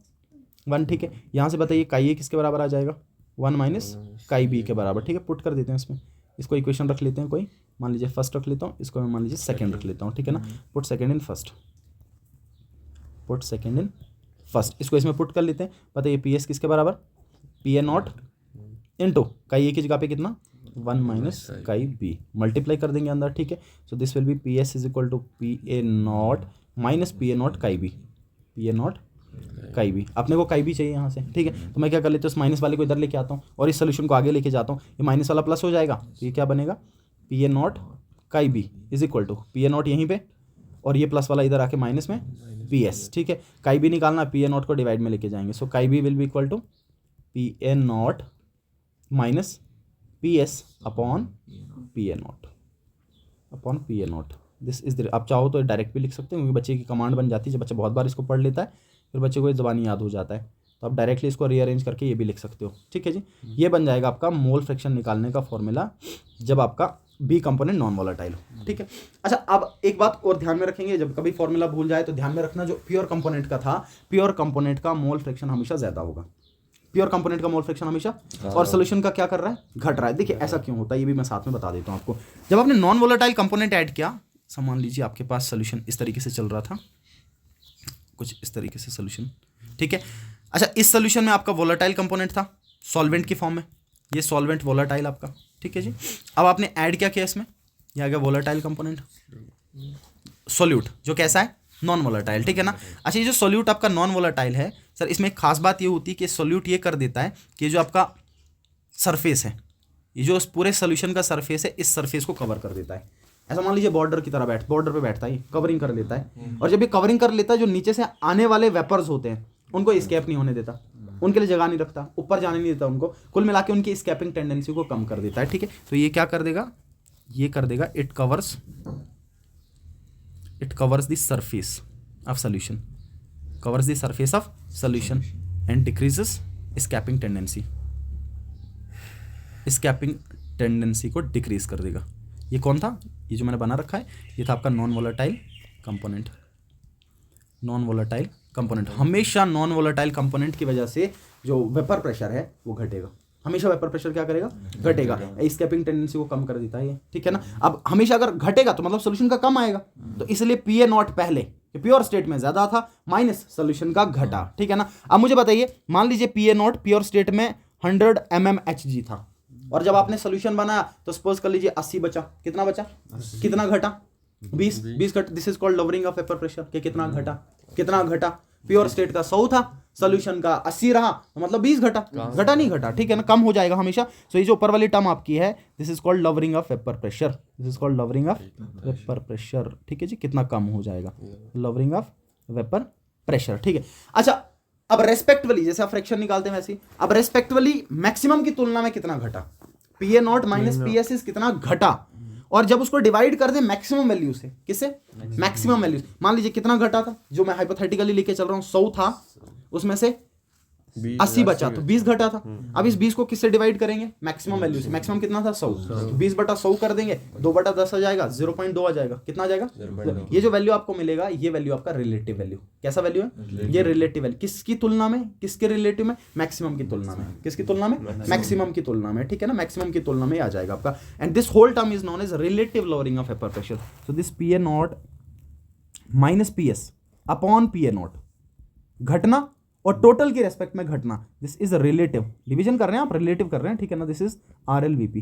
1, ठीक है। यहाँ से बताइए काई ए किसके बराबर आ जाएगा, 1 माइनस काई बी के बराबर, ठीक है। पुट कर देते हैं इसमें, इसको इक्वेशन रख लेते हैं कोई, मान लीजिए फर्स्ट रख लेता हूँ, इसको मैं मान लीजिए सेकंड रख लेता हूँ, ठीक है ना। Put second in first, put second in first, इसको इसमें पुट कर लेते हैं। बताइए पी एस किसके बराबर, P A not into chi ए की जगह पे कितना, 1 माइनस काई बी, मल्टीप्लाई कर देंगे अंदर, ठीक है। So this will be P S is equal to P A naught minus P A naught chi B, P A naught chi B, अपने को काई बी चाहिए यहाँ से, ठीक है। तो मैं क्या कर लेता हूँ, उस माइनस वाले को इधर लेके आता हूँ और इस सोल्यूशन को आगे लेके जाता हूँ, ये माइनस वाला प्लस हो जाएगा, तो ये क्या बनेगा, P A naught chi B is equal to P A naught यहीं पे और ये प्लस वाला इधर आके माइनस में पी एस, ठीक है। काई बी निकालना, पी ए नॉट को डिवाइड में लेके जाएंगे, so chi B will be equal to P A naught minus P S upon P A naught, upon P A naught, this is the, आप चाहो तो डायरेक्ट भी लिख सकते हो क्योंकि बच्चे की कमांड बन जाती है, जब बच्चा बहुत बार इसको पढ़ लेता है फिर बच्चे को ये ज़बानी याद हो जाता है, तो आप डायरेक्टली इसको रीअरेंज करके ये भी लिख सकते हो, ठीक है जी। ये बन जाएगा आपका मोल फ्रैक्शन निकालने का फॉर्मूला जब आपका बी कंपोनेंट नॉन वोलेटाइल हो, ठीक है। अच्छा, अब एक बात और ध्यान में रखेंगे, जब कभी फॉर्मूला भूल जाए तो ध्यान में रखना, जो प्योर कंपोनेंट का था, प्योर कंपोनेंट का मोल फ्रैक्शन हमेशा ज़्यादा होगा, प्योर कंपोनेंट का मोल फ्रैक्शन हमेशा, और सोल्यूशन का क्या कर रहा है, घट रहा है। देखिए ऐसा क्यों होता है ये भी मैं साथ में बता देता हूँ आपको। जब आपने नॉन वोलेटाइल कंपोनेंट ऐड किया, मान लीजिए आपके पास सोल्यूशन इस तरीके से चल रहा था, कुछ इस तरीके से सोल्यूशन, ठीक है। अच्छा, इस सोल्यूशन में आपका वोलेटाइल कंपोनेंट था सॉल्वेंट की फॉर्म में, ये सॉल्वेंट वोलेटाइल आपका, ठीक है जी। अब आपने ऐड क्या किया इसमें, ये आ गया वोलेटाइल कंपोनेंट, सोल्यूट जो कैसा है, नॉन वोलेटाइल, ठीक है ना। अच्छा, ये जो सोल्यूट आपका नॉन वोलेटाइल है सर, इसमें एक खास बात ये होती है कि सोल्यूट ये कर देता है कि जो आपका सरफेस है, ये जो पूरे सोल्यूशन का सरफेस है, इस सरफेस को कवर कर देता है। ऐसा मान लीजिए बॉर्डर की तरह बॉर्डर पे बैठता है, कवरिंग कर लेता है, और जब ये कवरिंग कर लेता है, जो नीचे से आने वाले वेपर्स होते हैं उनको एस्केप नहीं होने देता, उनके लिए जगह नहीं रखता, ऊपर जाने नहीं देता उनको, कुल मिला के उनकी एस्केपिंग टेंडेंसी को कम कर देता है, ठीक है। तो ये क्या कर देगा, ये कर देगा, it covers the surface of solution, covers the surface of solution and decreases escaping tendency, escaping tendency को डिक्रीज कर देगा। ये कौन था, ये जो मैंने बना रखा है, ये था आपका non volatile component. Non volatile component, हमेशा नॉन वोलेटाइल कंपोनेंट की वजह से जो वेपर प्रेशर है वो घटेगा, हमेशा वेपर प्रेशर क्या करेगा, घटेगा, एस्केपिंग टेंडेंसी को कम कर देता है ये, ठीक है ना। अब हमेशा अगर घटेगा तो मतलब सोल्यूशन का कम आएगा, तो इसलिए PA0 पहले प्योर स्टेट में ज्यादा था, माइनस सोल्यूशन का घटा, ठीक है ना। अब मुझे बताइए, मान लीजिए PA0 प्योर स्टेट में 100 mmHg था, और जब आपने सोल्यूशन बनाया तो सपोज कर लीजिए 80 बचा, कितना बचा, कितना घटा, 20 घटा, this is called lowering of vapour pressure, कि कितना घटा, प्योर स्टेट का 100 था, सोल्यूशन का 80 रहा, तो मतलब 20 घटा नहीं घटा, ठीक है ना, कम हो जाएगा हमेशा। सो ये जो ऊपर वाली टर्म आपकी है, this is called lowering of vapour pressure, this is called lowering of vapour pressure, ठीक है जी, कितना कम हो जाएगा, लवरिंग ऑफ वेपर प्रेशर, ठीक है। अच्छा, अब रेस्पेक्टिवली जैसे आप फ्रैक्शन निकालते हैं वैसे, अब रेस्पेक्टिवली मैक्सिमम की तुलना में कितना घटा, PA0 माइनस PSS कितना घटा, और जब उसको डिवाइड कर दे मैक्सिमम वैल्यू से, किससे, मैक्सिमम वैल्यू, मान लीजिए कितना घटा था, जो मैं हाइपोथेटिकली लेके चल रहा हूं 100 था, उसमें से 80 बचा, तो 20 घटा था। अब इस 20 को किससे डिवाइड करेंगे, मैक्सिमम वैल्यू से, मैक्सिमम कितना था 100, 20/100 कर देंगे, 2/10 आ जाएगा, 0.2 आ जाएगा, कितना आ जाएगा, ये जो वैल्यू आपको मिलेगा, ये वैल्यू आपका रिलेटिव वैल्यू, कैसा वैल्यू है, ये रिलेटिव वैल्यू, किसकी तुलना में, किसके रिलेटिव में, मैक्सिमम की तुलना में, किसकी तुलना में, मैक्सिमम की तुलना में, ठीक है ना, मैक्सिमम की तुलना में आ जाएगा आपका, and this whole term is known as relative lowering of vapour pressure. So this PA0 minus PS upon PA0 घटना और टोटल की रेस्पेक्ट में घटना, दिस इज रिलेटिव, डिवीजन कर रहे हैं आप, रिलेटिव कर रहे हैं, ठीक है ना, दिस इज RLVP,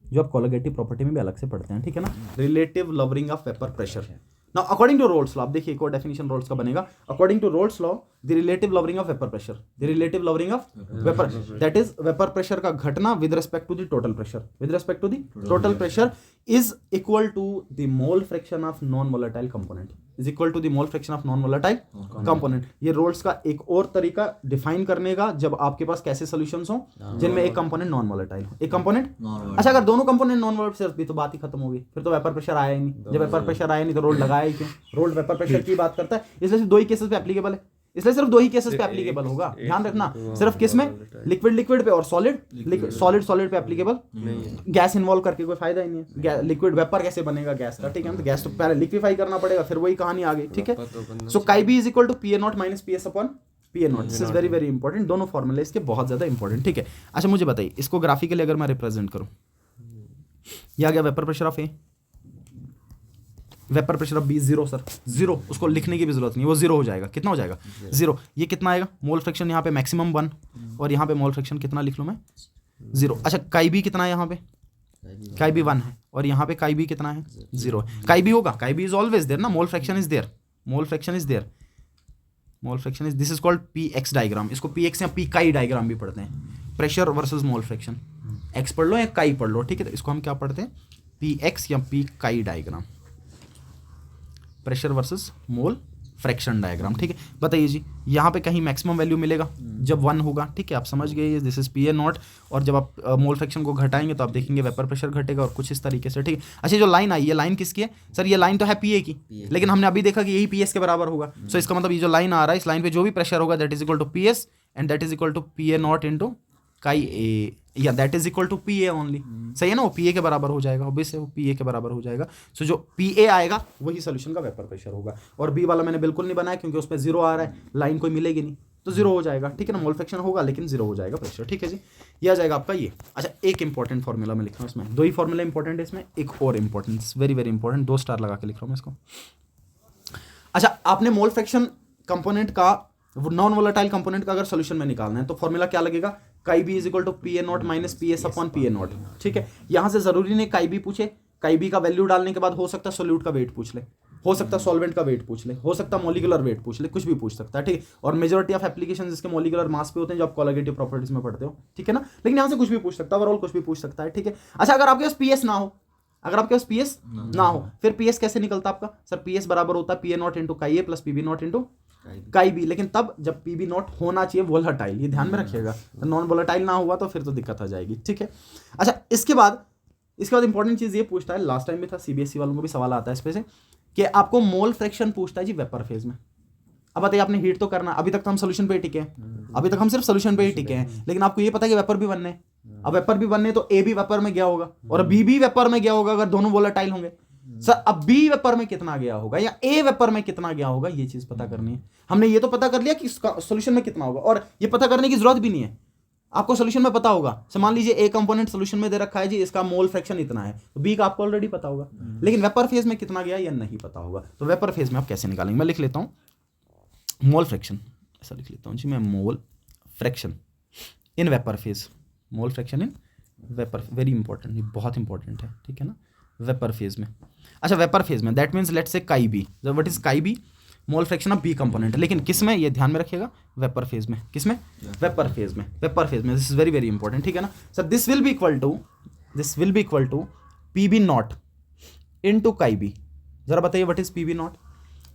जो आप कोलिगेटिव प्रॉपर्टी में भी अलग से पढ़ते हैं, ठीक है ना, relative lowering of vapour pressure. Now according to Raoult's law, आप देखिए एक और डेफिनेशन रोल्स का बनेगा, according to Raoult's law the relative lowering of vapour pressure, the relative lowering of vapour, that is vapour pressure का घटना with respect to the total pressure, with respect to the total pressure is equal to the mole fraction of non volatile component, is equal to the mole fraction of non volatile component. ये roles का एक और तरीका define करने का, जब आपके पास कैसे सॉल्यूशंस हो जिनमें एक कंपोनेंट नॉन वोलेटाइल हो, एक कंपोनेंट, अच्छा अगर दोनों कंपोनेंट नॉन वोलेटाइल भी तो बात ही खत्म होगी, फिर तो वेपर प्रेशर आया ही नहीं, जब वेपर प्रेशर आया नहीं तो रोल लगाया ही क्यों, रोल वेपर प्रेशर की बात करता है, इसलिए सिर्फ 2 ही केसेस पे एप्लीकेबल है, इसलिए सिर्फ 2 ही केसेस पे एप्लीकेबल होगा, ध्यान रखना, सिर्फ किस में, लिक्विड पे और सॉलिड पे एप्लीकेबल, गैस इन्वॉल्व करके कोई फायदा ही नहीं है, लिक्विड वेपर कैसे बनेगा गैस का, ठीक है ना, तो गैस तो पहले लिक्विफाई करना पड़ेगा, फिर वही कहानी आ गई, ठीक है। So chi B is equal to PA0 minus PS upon PA0, this is very very important, दोनों फॉर्मूले इसके बहुत ज्यादा इंपॉर्टेंट, ठीक है। अच्छा मुझे बताइए, इसको ग्राफिकली अगर मैं रिप्रेजेंट करूं, ये आ गया vapour pressure of A, vapour pressure of B 0 sir, 0, उसको लिखने की भी जरूरत नहीं, वो 0 हो जाएगा, कितना हो जाएगा 0, ये कितना आएगा, मोल फ्रैक्शन यहाँ पे मैक्सिमम 1, और यहाँ पे मोल फ्रैक्शन कितना लिख लूँ मैं 0। अच्छा काई B कितना है, यहाँ पे काई B 1 है, और यहाँ पे काई B कितना है 0, काई B होगा, काई B इज ऑलवेज देयर ना, mole fraction is there, mole fraction is there, mole fraction is, this is called PX diagram, इसको PX या P काई डायग्राम भी पढ़ते हैं, pressure versus mole fraction, X पढ़ लो या काई पढ़ लो, ठीक है, तो इसको हम क्या पढ़ते हैं, PX या P chi diagram, pressure versus mole fraction diagram, ठीक है। बताइए जी, यहाँ पे कहीं मैक्सिमम वैल्यू मिलेगा जब 1 होगा, ठीक है, आप समझ गए, this is P A not. और जब आप मोल फ्रैक्शन को घटाएंगे तो आप देखेंगे वेपर प्रेशर घटेगा और कुछ इस तरीके से, ठीक है। अच्छा, जो लाइन आई, ये लाइन किसकी है सर? ये लाइन तो है पी ए की, लेकिन हमने अभी देखा कि यही पी एस के बराबर होगा। सो इसका मतलब ये जो लाइन आ रहा है, इस लाइन पे जो भी प्रेशर होगा that is equal to P S and that is equal to P A not into chi A, या that is equal to P A only, सही है ना। वो पी ए के बराबर हो जाएगा, ऑब्वियसली वो पी ए के बराबर हो जाएगा। सो जो पी ए आएगा वही सोल्यूशन का वेपर प्रेशर होगा। और बी वाला मैंने बिल्कुल नहीं बनाया क्योंकि उस पर जीरो आ रहा है, लाइन कोई मिलेगी नहीं, तो जीरो हो जाएगा, ठीक है ना। मोल फ्रैक्शन होगा लेकिन जीरो हो जाएगा प्रेशर, ठीक है जी। ये आ जाएगा आपका ये। अच्छा, एक इंपॉर्टेंट फॉर्मूला मैं लिख रहा हूँ इसमें, 2 ही फॉर्मूला इंपॉर्टेंट है इसमें, एक और important, very very important, 2 star लगा के लिख रहा हूँ मैं इसको। अच्छा, आपने मोल फ्रैक्शन कंपोनेंट का, नॉन वोलेटाइल कंपोनेंट का अगर सोल्यूशन में निकालना है तो फॉर्मूला क्या लगेगा? Chi B is equal to P A naught minus P S upon P A naught, ठीक है। यहां से जरूरी नहीं काई बी पूछे, काई बी का वैल्यू डालने के बाद हो सकता है सोल्यूट का वेट पूछ ले, हो सकता है सॉल्वेंट का वेट पूछ ले, हो सकता है मॉलिक्यूलर वेट पूछ ले, कुछ भी पूछ सकता है, ठीक है। और मेजॉरिटी ऑफ एप्लीकेशंस इसके मॉलिक्यूलर मास पे होते हैं जो आप कोलिगेटिव प्रॉपर्टीज में पढ़ते हो, ठीक है ना। लेकिन यहां से कुछ भी पूछ सकता है, ओवरऑल कुछ भी पूछ सकता है, ठीक है। अच्छा, अगर आपके पास पी एस ना हो, अगर आपके पास पी एस ना हो, फिर पी एस कैसे निकलता आपका? सर पी एस बराबर होता है P A not into chi A plus P B not into chi B, लेकिन तब जब पी बी नॉट होना चाहिए वोलेटाइल, ये ध्यान में रखिएगा। तो नॉन वोलेटाइल ना हुआ तो फिर तो दिक्कत आ जाएगी, ठीक है। अच्छा, इसके बाद इंपॉर्टेंट चीज ये पूछता है, लास्ट टाइम भी था, सीबीएसई वालों को भी सवाल आता है इस पे से, कि आपको मोल फ्रैक्शन पूछता है जी वेपर फेज में। अब बताइए, आपने हीट तो करना, अभी तक तो हम सोल्यूशन पे ही टिके हैं, अभी तक हम सिर्फ सोल्यूशन पे ही टिके हैं, लेकिन आपको ये पता है कि वेपर भी बनने, अब वेपर भी बनने तो ए भी वेपर में गया होगा और बी भी वेपर में गया होगा अगर दोनों वोलेटाइल होंगे। सर अब बी वेपर में कितना गया होगा या ए वेपर में कितना गया होगा, ये चीज पता करनी है। हमने ये तो पता कर लिया कि सोल्यूशन में कितना होगा, और ये पता करने की जरूरत भी नहीं है, आपको सोल्यूशन में पता होगा। मान लीजिए ए कंपोनेंट सोल्यूशन में दे रखा है जी, इसका मोल फ्रैक्शन इतना है, तो बी का आपको ऑलरेडी पता होगा, लेकिन वेपर फेज में कितना गया या नहीं पता होगा। तो वेपर फेज में आप कैसे निकालेंगे? मैं लिख लेता हूं मोल फ्रैक्शन, ऐसा लिख लेता हूं जी मैं, mole fraction in vapour phase, mole fraction in vapour, very important, बहुत इंपॉर्टेंट है, ठीक है ना, वेपर फेज में। अच्छा, वेपर फेज में that means let's say chi B, what is chi B? Mole fraction of B component, लेकिन किस में? ये ध्यान में रखिएगा, वेपर फेज में। किस में? वेपर फेज में, वेपर फेज में। This is very very important, ठीक है ना sir. This will be equal to P B naught into chi B. जरा बताइए what is P B naught?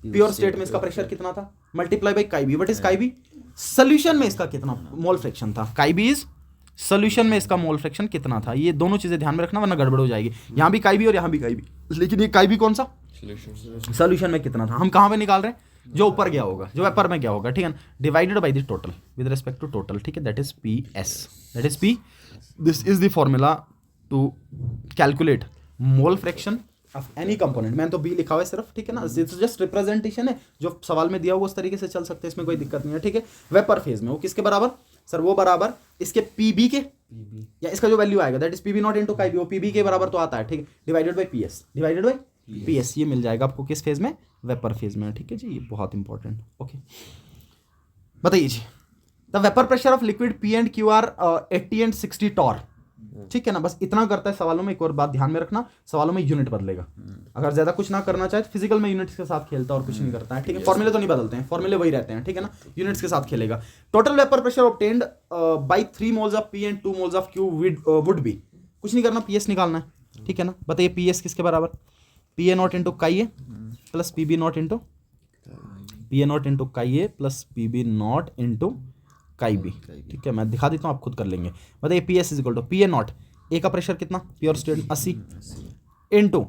Pure state में इसका प्रेशर कितना था, multiply by chi B. What is chi B? Solution में इसका कितना मोल फ्रैक्शन था। काई बी इज सोल्यूशन में इसका मोल फ्रैक्शन कितना था। ये दोनों चीजें ध्यान में रखना वरना गड़बड़ हो जाएगी। यहां भी काई बी और यहां भी काई बी, लेकिन ये काई बी कौन सा? सोल्यूशन में कितना था। हम कहां पे निकाल रहे हैं? जो ऊपर गया होगा, जो वेपर में गया होगा, ठीक है, divided by the total with respect to total, ठीक है, that is P S, that is P. This is the formula to calculate mole fraction of any component. मैंने तो बी लिखा हुआ है सिर्फ, ठीक है ना, जस्ट रिप्रेजेंटेशन है, जो सवाल में दिया हुआ उस तरीके से चल सकते हैं, इसमें कोई दिक्कत नहीं है, ठीक है। वेपर फेज में वो किसके बराबर? सर वो बराबर इसके पी बी के, या इसका जो वैल्यू आएगा that is P B not into chi B, वो पी बी के बराबर तो आता है, ठीक है, divided by P S, divided by P S. ये मिल जाएगा आपको किस फेज में? वेपर फेज में, ठीक है जी, ये बहुत इंपॉर्टेंट। ओके, बताइए जी, the vapour pressure of liquid P and Q are 80 and 60 torr, ठीक है ना। बस इतना करता है सवालों में। एक और बात ध्यान में रखना, सवालों में यूनिट बदलेगा, अगर ज्यादा कुछ ना करना चाहे तो फिजिकल में यूनिट्स के साथ खेलता और कुछ नहीं करता है, ठीक है। फॉर्मूले तो नहीं बदलते हैं, फॉर्मूले वही रहते हैं, ठीक है ना, यूनिट्स के साथ खेलेगा। Total vapour pressure obtained by 3 moles of P and 2 moles of Q would be, कुछ नहीं करना, पीएस निकालना है, ठीक है ना। बताइए पीएस किसके बराबर? P A not into chi A plus P B not into P A not into chi A plus P B not into chi B, ठीक है। मैं दिखा देता हूँ, आप खुद कर लेंगे। बताइए P S is equal to P A not, A का प्रेशर कितना प्योर स्टेट 80 इंटू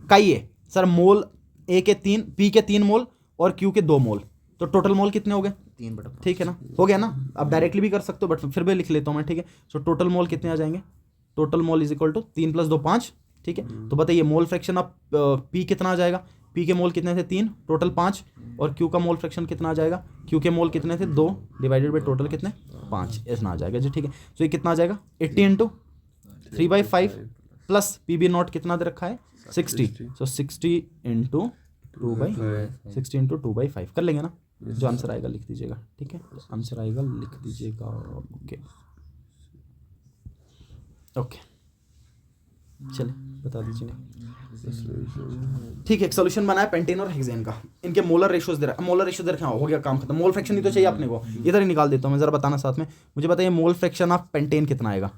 काई ए, सर मोल ए के 3, पी के 3 मोल और क्यू के 2 मोल, तो टोटल मोल कितने हो गए? 3/5, ठीक है ना, हो गया ना। आप डायरेक्टली भी कर सकते हो बट फिर भी लिख लेता हूँ मैं, ठीक है। सो टोटल मोल कितने आ जाएंगे? Total mole is equal to 3 + 2 5, ठीक है। तो बताइए मोल फ्रैक्शन ऑफ पी कितना आ जाएगा? पी के मोल कितने थे? 3, टोटल 5, और क्यू का मोल फ्रैक्शन कितना आ जाएगा? क्यू के मोल कितने थे? 2 डिवाइडेड बाई टोटल कितने? 5, ऐसा आ जाएगा जी, ठीक है। तो ये कितना आ जाएगा? 80 into 3/5 plus P B naught कितना दे रखा है? 60, सो 60 इंटू 2/5 कर लेंगे ना। जो आंसर आएगा लिख दीजिएगा, ठीक है, आंसर आएगा लिख दीजिएगा। ओके ओके, चलिए बता दीजिए, ठीक है। एक सोल्यूशन बनाया पेंटेन और हेक्सेन का, इनके मोलर रेशियोज दे रखा, मोलर रेशियो दे रखा, हो गया काम खत्म। मोल फ्रैक्शन ही तो चाहिए अपने को, इधर ही निकाल देता हूँ मैं, जरा बताना साथ में। मुझे बताइए मोल फ्रैक्शन ऑफ पेंटेन कितना आएगा?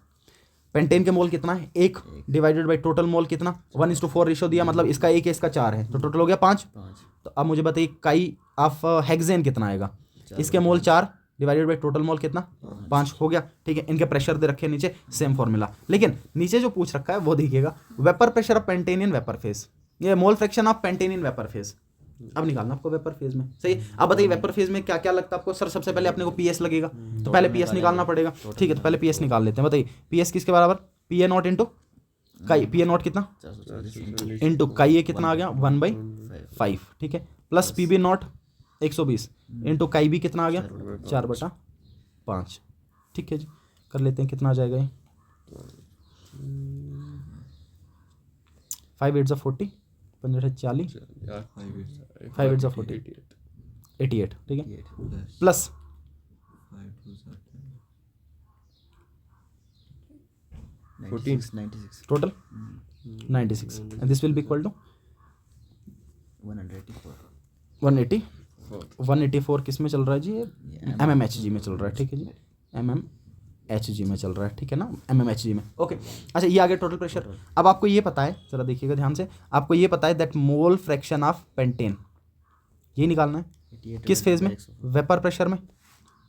पेंटेन के मोल कितना है? 1 डिवाइडेड बाई टोटल मोल कितना? 1:4 रेशियो दिया, मतलब इसका 1 है, इसका 4 है, तो टोटल हो गया 5। तो अब मुझे बताइए काई ऑफ हेक्सेन कितना आएगा, इसके मोल 4 डिवाइडेड बाई टोटल मोल कितना 5 हो गया, ठीक है। इनके प्रेशर दे रखे नीचे, सेम फॉर्मूला, लेकिन नीचे जो पूछ रखा है वो देखिएगा, vapour pressure of pentane in vapour phase, ये mole fraction of pentane in vapour phase अब निकालना आपको वेपर फेज में, सही। अब बताइए वेपर फेज में क्या क्या लगता है आपको, सर सबसे पहले अपने को पीएस लगेगा, तो पहले पीएस निकालना पड़ेगा, ठीक है। तो पहले पीएस निकाल लेते हैं, बताइए पीएस किसके बराबर, P A not into chi, P A naught कितना इंटू काई ए कितना आ गया 1/5, ठीक है, plus P B naught 120 into chi B कितना आ गया 4/5, ठीक है जी। कर लेते हैं, कितना आ जाएगा ये 5 8 40, 15 40, 5 8 40, 88, ठीक है, plus 96 total 96 and this will be equal to 184 किस में चल रहा है जी, MMHG में चल रहा है, ठीक है जी, MMHG में चल रहा है, ठीक है ना, MMHG में, ओके। अच्छा ये आ गया टोटल प्रेशर। अब आपको ये पता है, जरा देखिएगा ध्यान से, आपको ये पता है that mole fraction of pentane, ये निकालना है किस फेज में, वेपर प्रेशर में,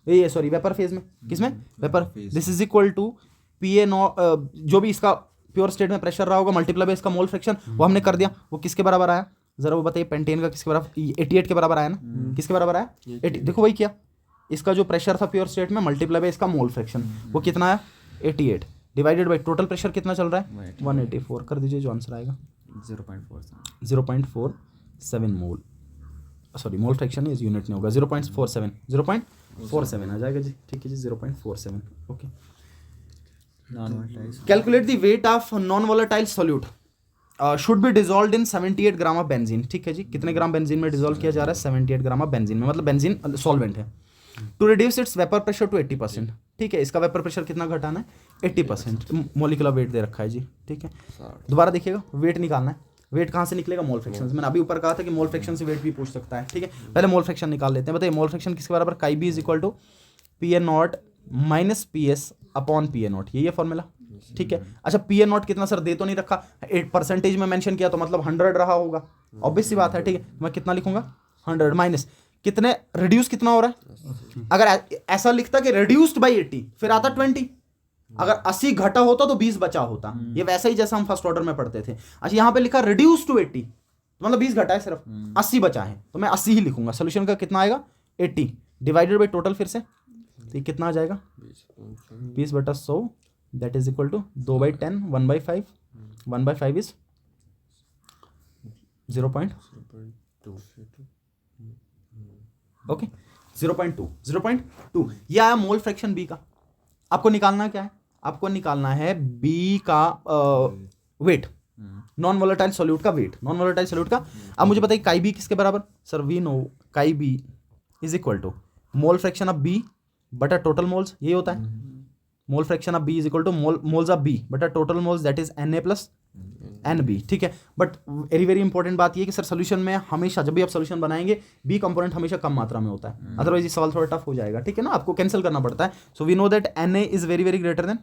ये सॉरी वेपर फेज में, किसमें vapour, this is equal to P A naught, जो भी इसका प्योर स्टेट में प्रेशर रहा होगा मल्टीप्लाई बाय इसका मोल फ्रैक्शन, वो हमने कर दिया, वो किसके बराबर आया जरा वो बताइए, पेंटेन का किसके बराबर, 88 के बराबर आया ना, किसके बराबर आया 80, देखो वही किया, इसका जो प्रेशर था प्योर स्टेट में मल्टीप्लाई बाय इसका मोल फ्रैक्शन, वो कितना आया 88 डिवाइडेड बाय टोटल प्रेशर कितना चल रहा है 184, कर दीजिए जो आंसर आएगा 0.47 मोल, सॉरी मोल फ्रैक्शन इस यूनिट नहीं होगा, 0.47 आ जाएगा जी, ठीक है जी 0.47, okay. Calculate the weight of non volatile solute should be dissolve in 78 gram of benzene, ठीक है जी, कितने ग्राम बेंजीन में डिजोल्व किया जा रहा है 78 ग्राम ऑफ बेंजीन में, मतलब बेंजीन सॉल्वेंट है, to reduce its vapour pressure to 80%, ठीक है, इसका वेपर प्रेशर कितना घटाना है 80%, मोलिकुलर वेट दे रखा है जी, ठीक है। दोबारा देखिएगा वेट निकालना है, वेट कहाँ से निकलेगा मोल फ्रैक्शन से, मैंने अभी ऊपर कहा था कि मोल फ्रैक्शन से वेट भी पूछ सकता है, ठीक है। पहले मोल फ्रैक्शन निकाल लेते हैं, बताइए मोल फ्रैक्शन किसके बराबर, chi B is equal to P A naught minus P S upon P A naught, ये फॉर्मूला, ठीक है। अच्छा पी ए नॉट कितना सर दे तो नहीं रखा, 8% में मेंशन किया तो मतलब 100 रहा होगा, ऑब्वियस सी बात है, ठीक है। मैं कितना लिखूंगा 100 माइनस कितने, रिड्यूस कितना हो रहा है, अगर ऐसा लिखता कि रिड्यूस्ड बाई 80 फिर आता 20, अगर 80 घटा होता तो 20 बचा होता, ये वैसा ही जैसा हम फर्स्ट ऑर्डर में पढ़ते थे। अच्छा यहाँ पे लिखा रिड्यूस टू 80 तो मतलब 20 घटा है, सिर्फ 80 बचा है, तो मैं 80 ही लिखूंगा, सोल्यूशन का कितना आएगा 80 डिवाइडेड बाई टोटल, फिर से तो ये कितना आ जाएगा 20/100, दैट इज इक्वल टू 2/10, 1/5, 1/5 इज 0.2, ओके 0.2 ये आया मोल फ्रैक्शन बी का। आपको निकालना क्या है, आपको निकालना है बी का वेट, नॉन वोलेटाइल सॉल्यूट का वेट, नॉन वोलेटाइल सॉल्यूट का। अब मुझे बताइए काई बी किसके बराबर, sir we know chi B is equal to mole fraction of B बटा टोटल मोल्स, ये होता है mole fraction of B is equal to moles of B बटा total moles, that is Na plus NB, ठीक है। But very very important बात ये कि सर सोल्यूशन में हमेशा जब भी आप सोल्यूशन बनाएंगे बी कंपोनेंट हमेशा कम मात्रा में होता है, अदरवाइज ये सवाल थोड़ा टफ हो जाएगा, ठीक है ना, आपको कैंसिल करना पड़ता है। So we know that Na is very very greater than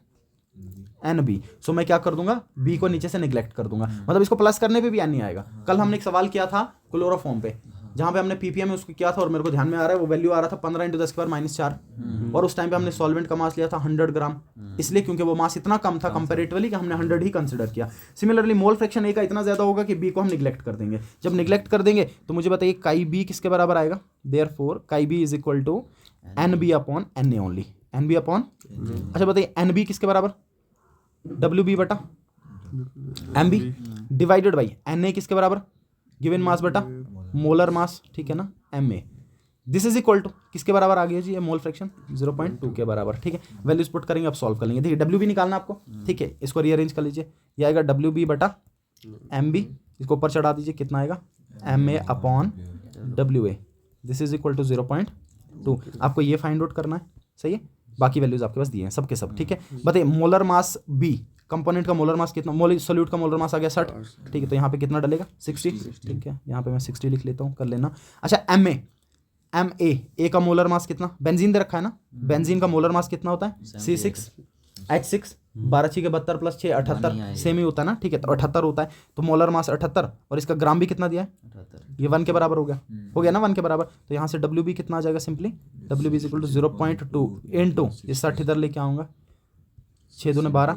NB, so मैं क्या कर दूंगा बी को नीचे से निग्लेक्ट कर दूंगा, मतलब इसको प्लस करने पे भी N नहीं आएगा। कल हमने एक सवाल किया था क्लोरोफॉर्म पे, जहां पे हमने पीपीएम में उसको किया था और मेरे को ध्यान में आ रहा है वो वैल्यू आ रहा था 15 × 10⁻⁴, और उस टाइम पे हमने सॉल्वेंट का मास लिया था 100 ग्राम, इसलिए क्योंकि वो मास इतना कम था कंपैरेटिवली कि हमने 100 ही कंसिडर किया। सिमिलरली मोल फ्रैक्शन ए का इतना ज्यादा होगा कि बी को हम निग्लेक्ट कर देंगे, जब निग्लेक्ट कर देंगे तो मुझे बताइए काई बी किसके बराबर आएगा, therefore chi B is equal to NB upon Na only, NB upon, अच्छा बताइए NB किसके बराबर, WB बटा MB डिवाइडेड बाई Na किसके बराबर, गिवन मास बटा मोलर मास, ठीक है ना, Ma, this is equal to किसके बराबर आ गया जी ये मोल फ्रैक्शन 0.2 के बराबर, ठीक है। वैल्यूज पुट करेंगे, अब सॉल्व कर लेंगे। देखिए WB निकालना आपको, ठीक है, इसको रीअरेंज कर लीजिए, ये आएगा WB बटा MB, इसको ऊपर चढ़ा दीजिए, कितना आएगा Ma upon WA, this is equal to 0.2। आपको ये फाइंड आउट करना है, सही है, बाकी वैल्यूज आपके पास दिए हैं सबके सब, ठीक है। बताइए मोलर मास B कंपोनेंट का मोलर मास कितना, मोल सोल्यूट का मोलर मास आ गया 60, ठीक है, तो यहाँ पे कितना डलेगा 60, ठीक है, यहाँ पे मैं 60 लिख लेता हूँ, कर लेना। अच्छा Ma A का मोलर मास कितना, बेंजीन दे रखा है ना, बेंजीन का मोलर मास कितना होता है C6H6, 12 6 के 72 प्लस 6 78, सेम ही होता है ना, ठीक है, तो 78 होता है, तो मोलर मास 78, और इसका ग्राम भी कितना दिया है ये 1 के बराबर हो गया ना 1 के बराबर। तो यहाँ से डब्ल्यू बी कितना आ जाएगा सिंपली, डब्ल्यू b is equal to 0.2 into ये 60 इधर लेके आऊँगा, 6 दूने 12,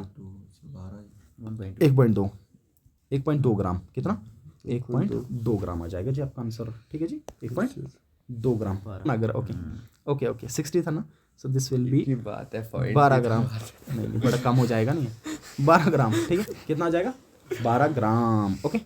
1.2 ग्राम, कितना 1.2 ग्राम आ जाएगा जी आपका आंसर। ठीक है जी, 1.2 ग्राम अगर ओके ओके 60 था ना, सो दिस विल बी 12 ग्राम, नहीं बड़ा कम हो जाएगा, नहीं 12 ग्राम, ठीक है, कितना आ जाएगा 12 ग्राम। ओके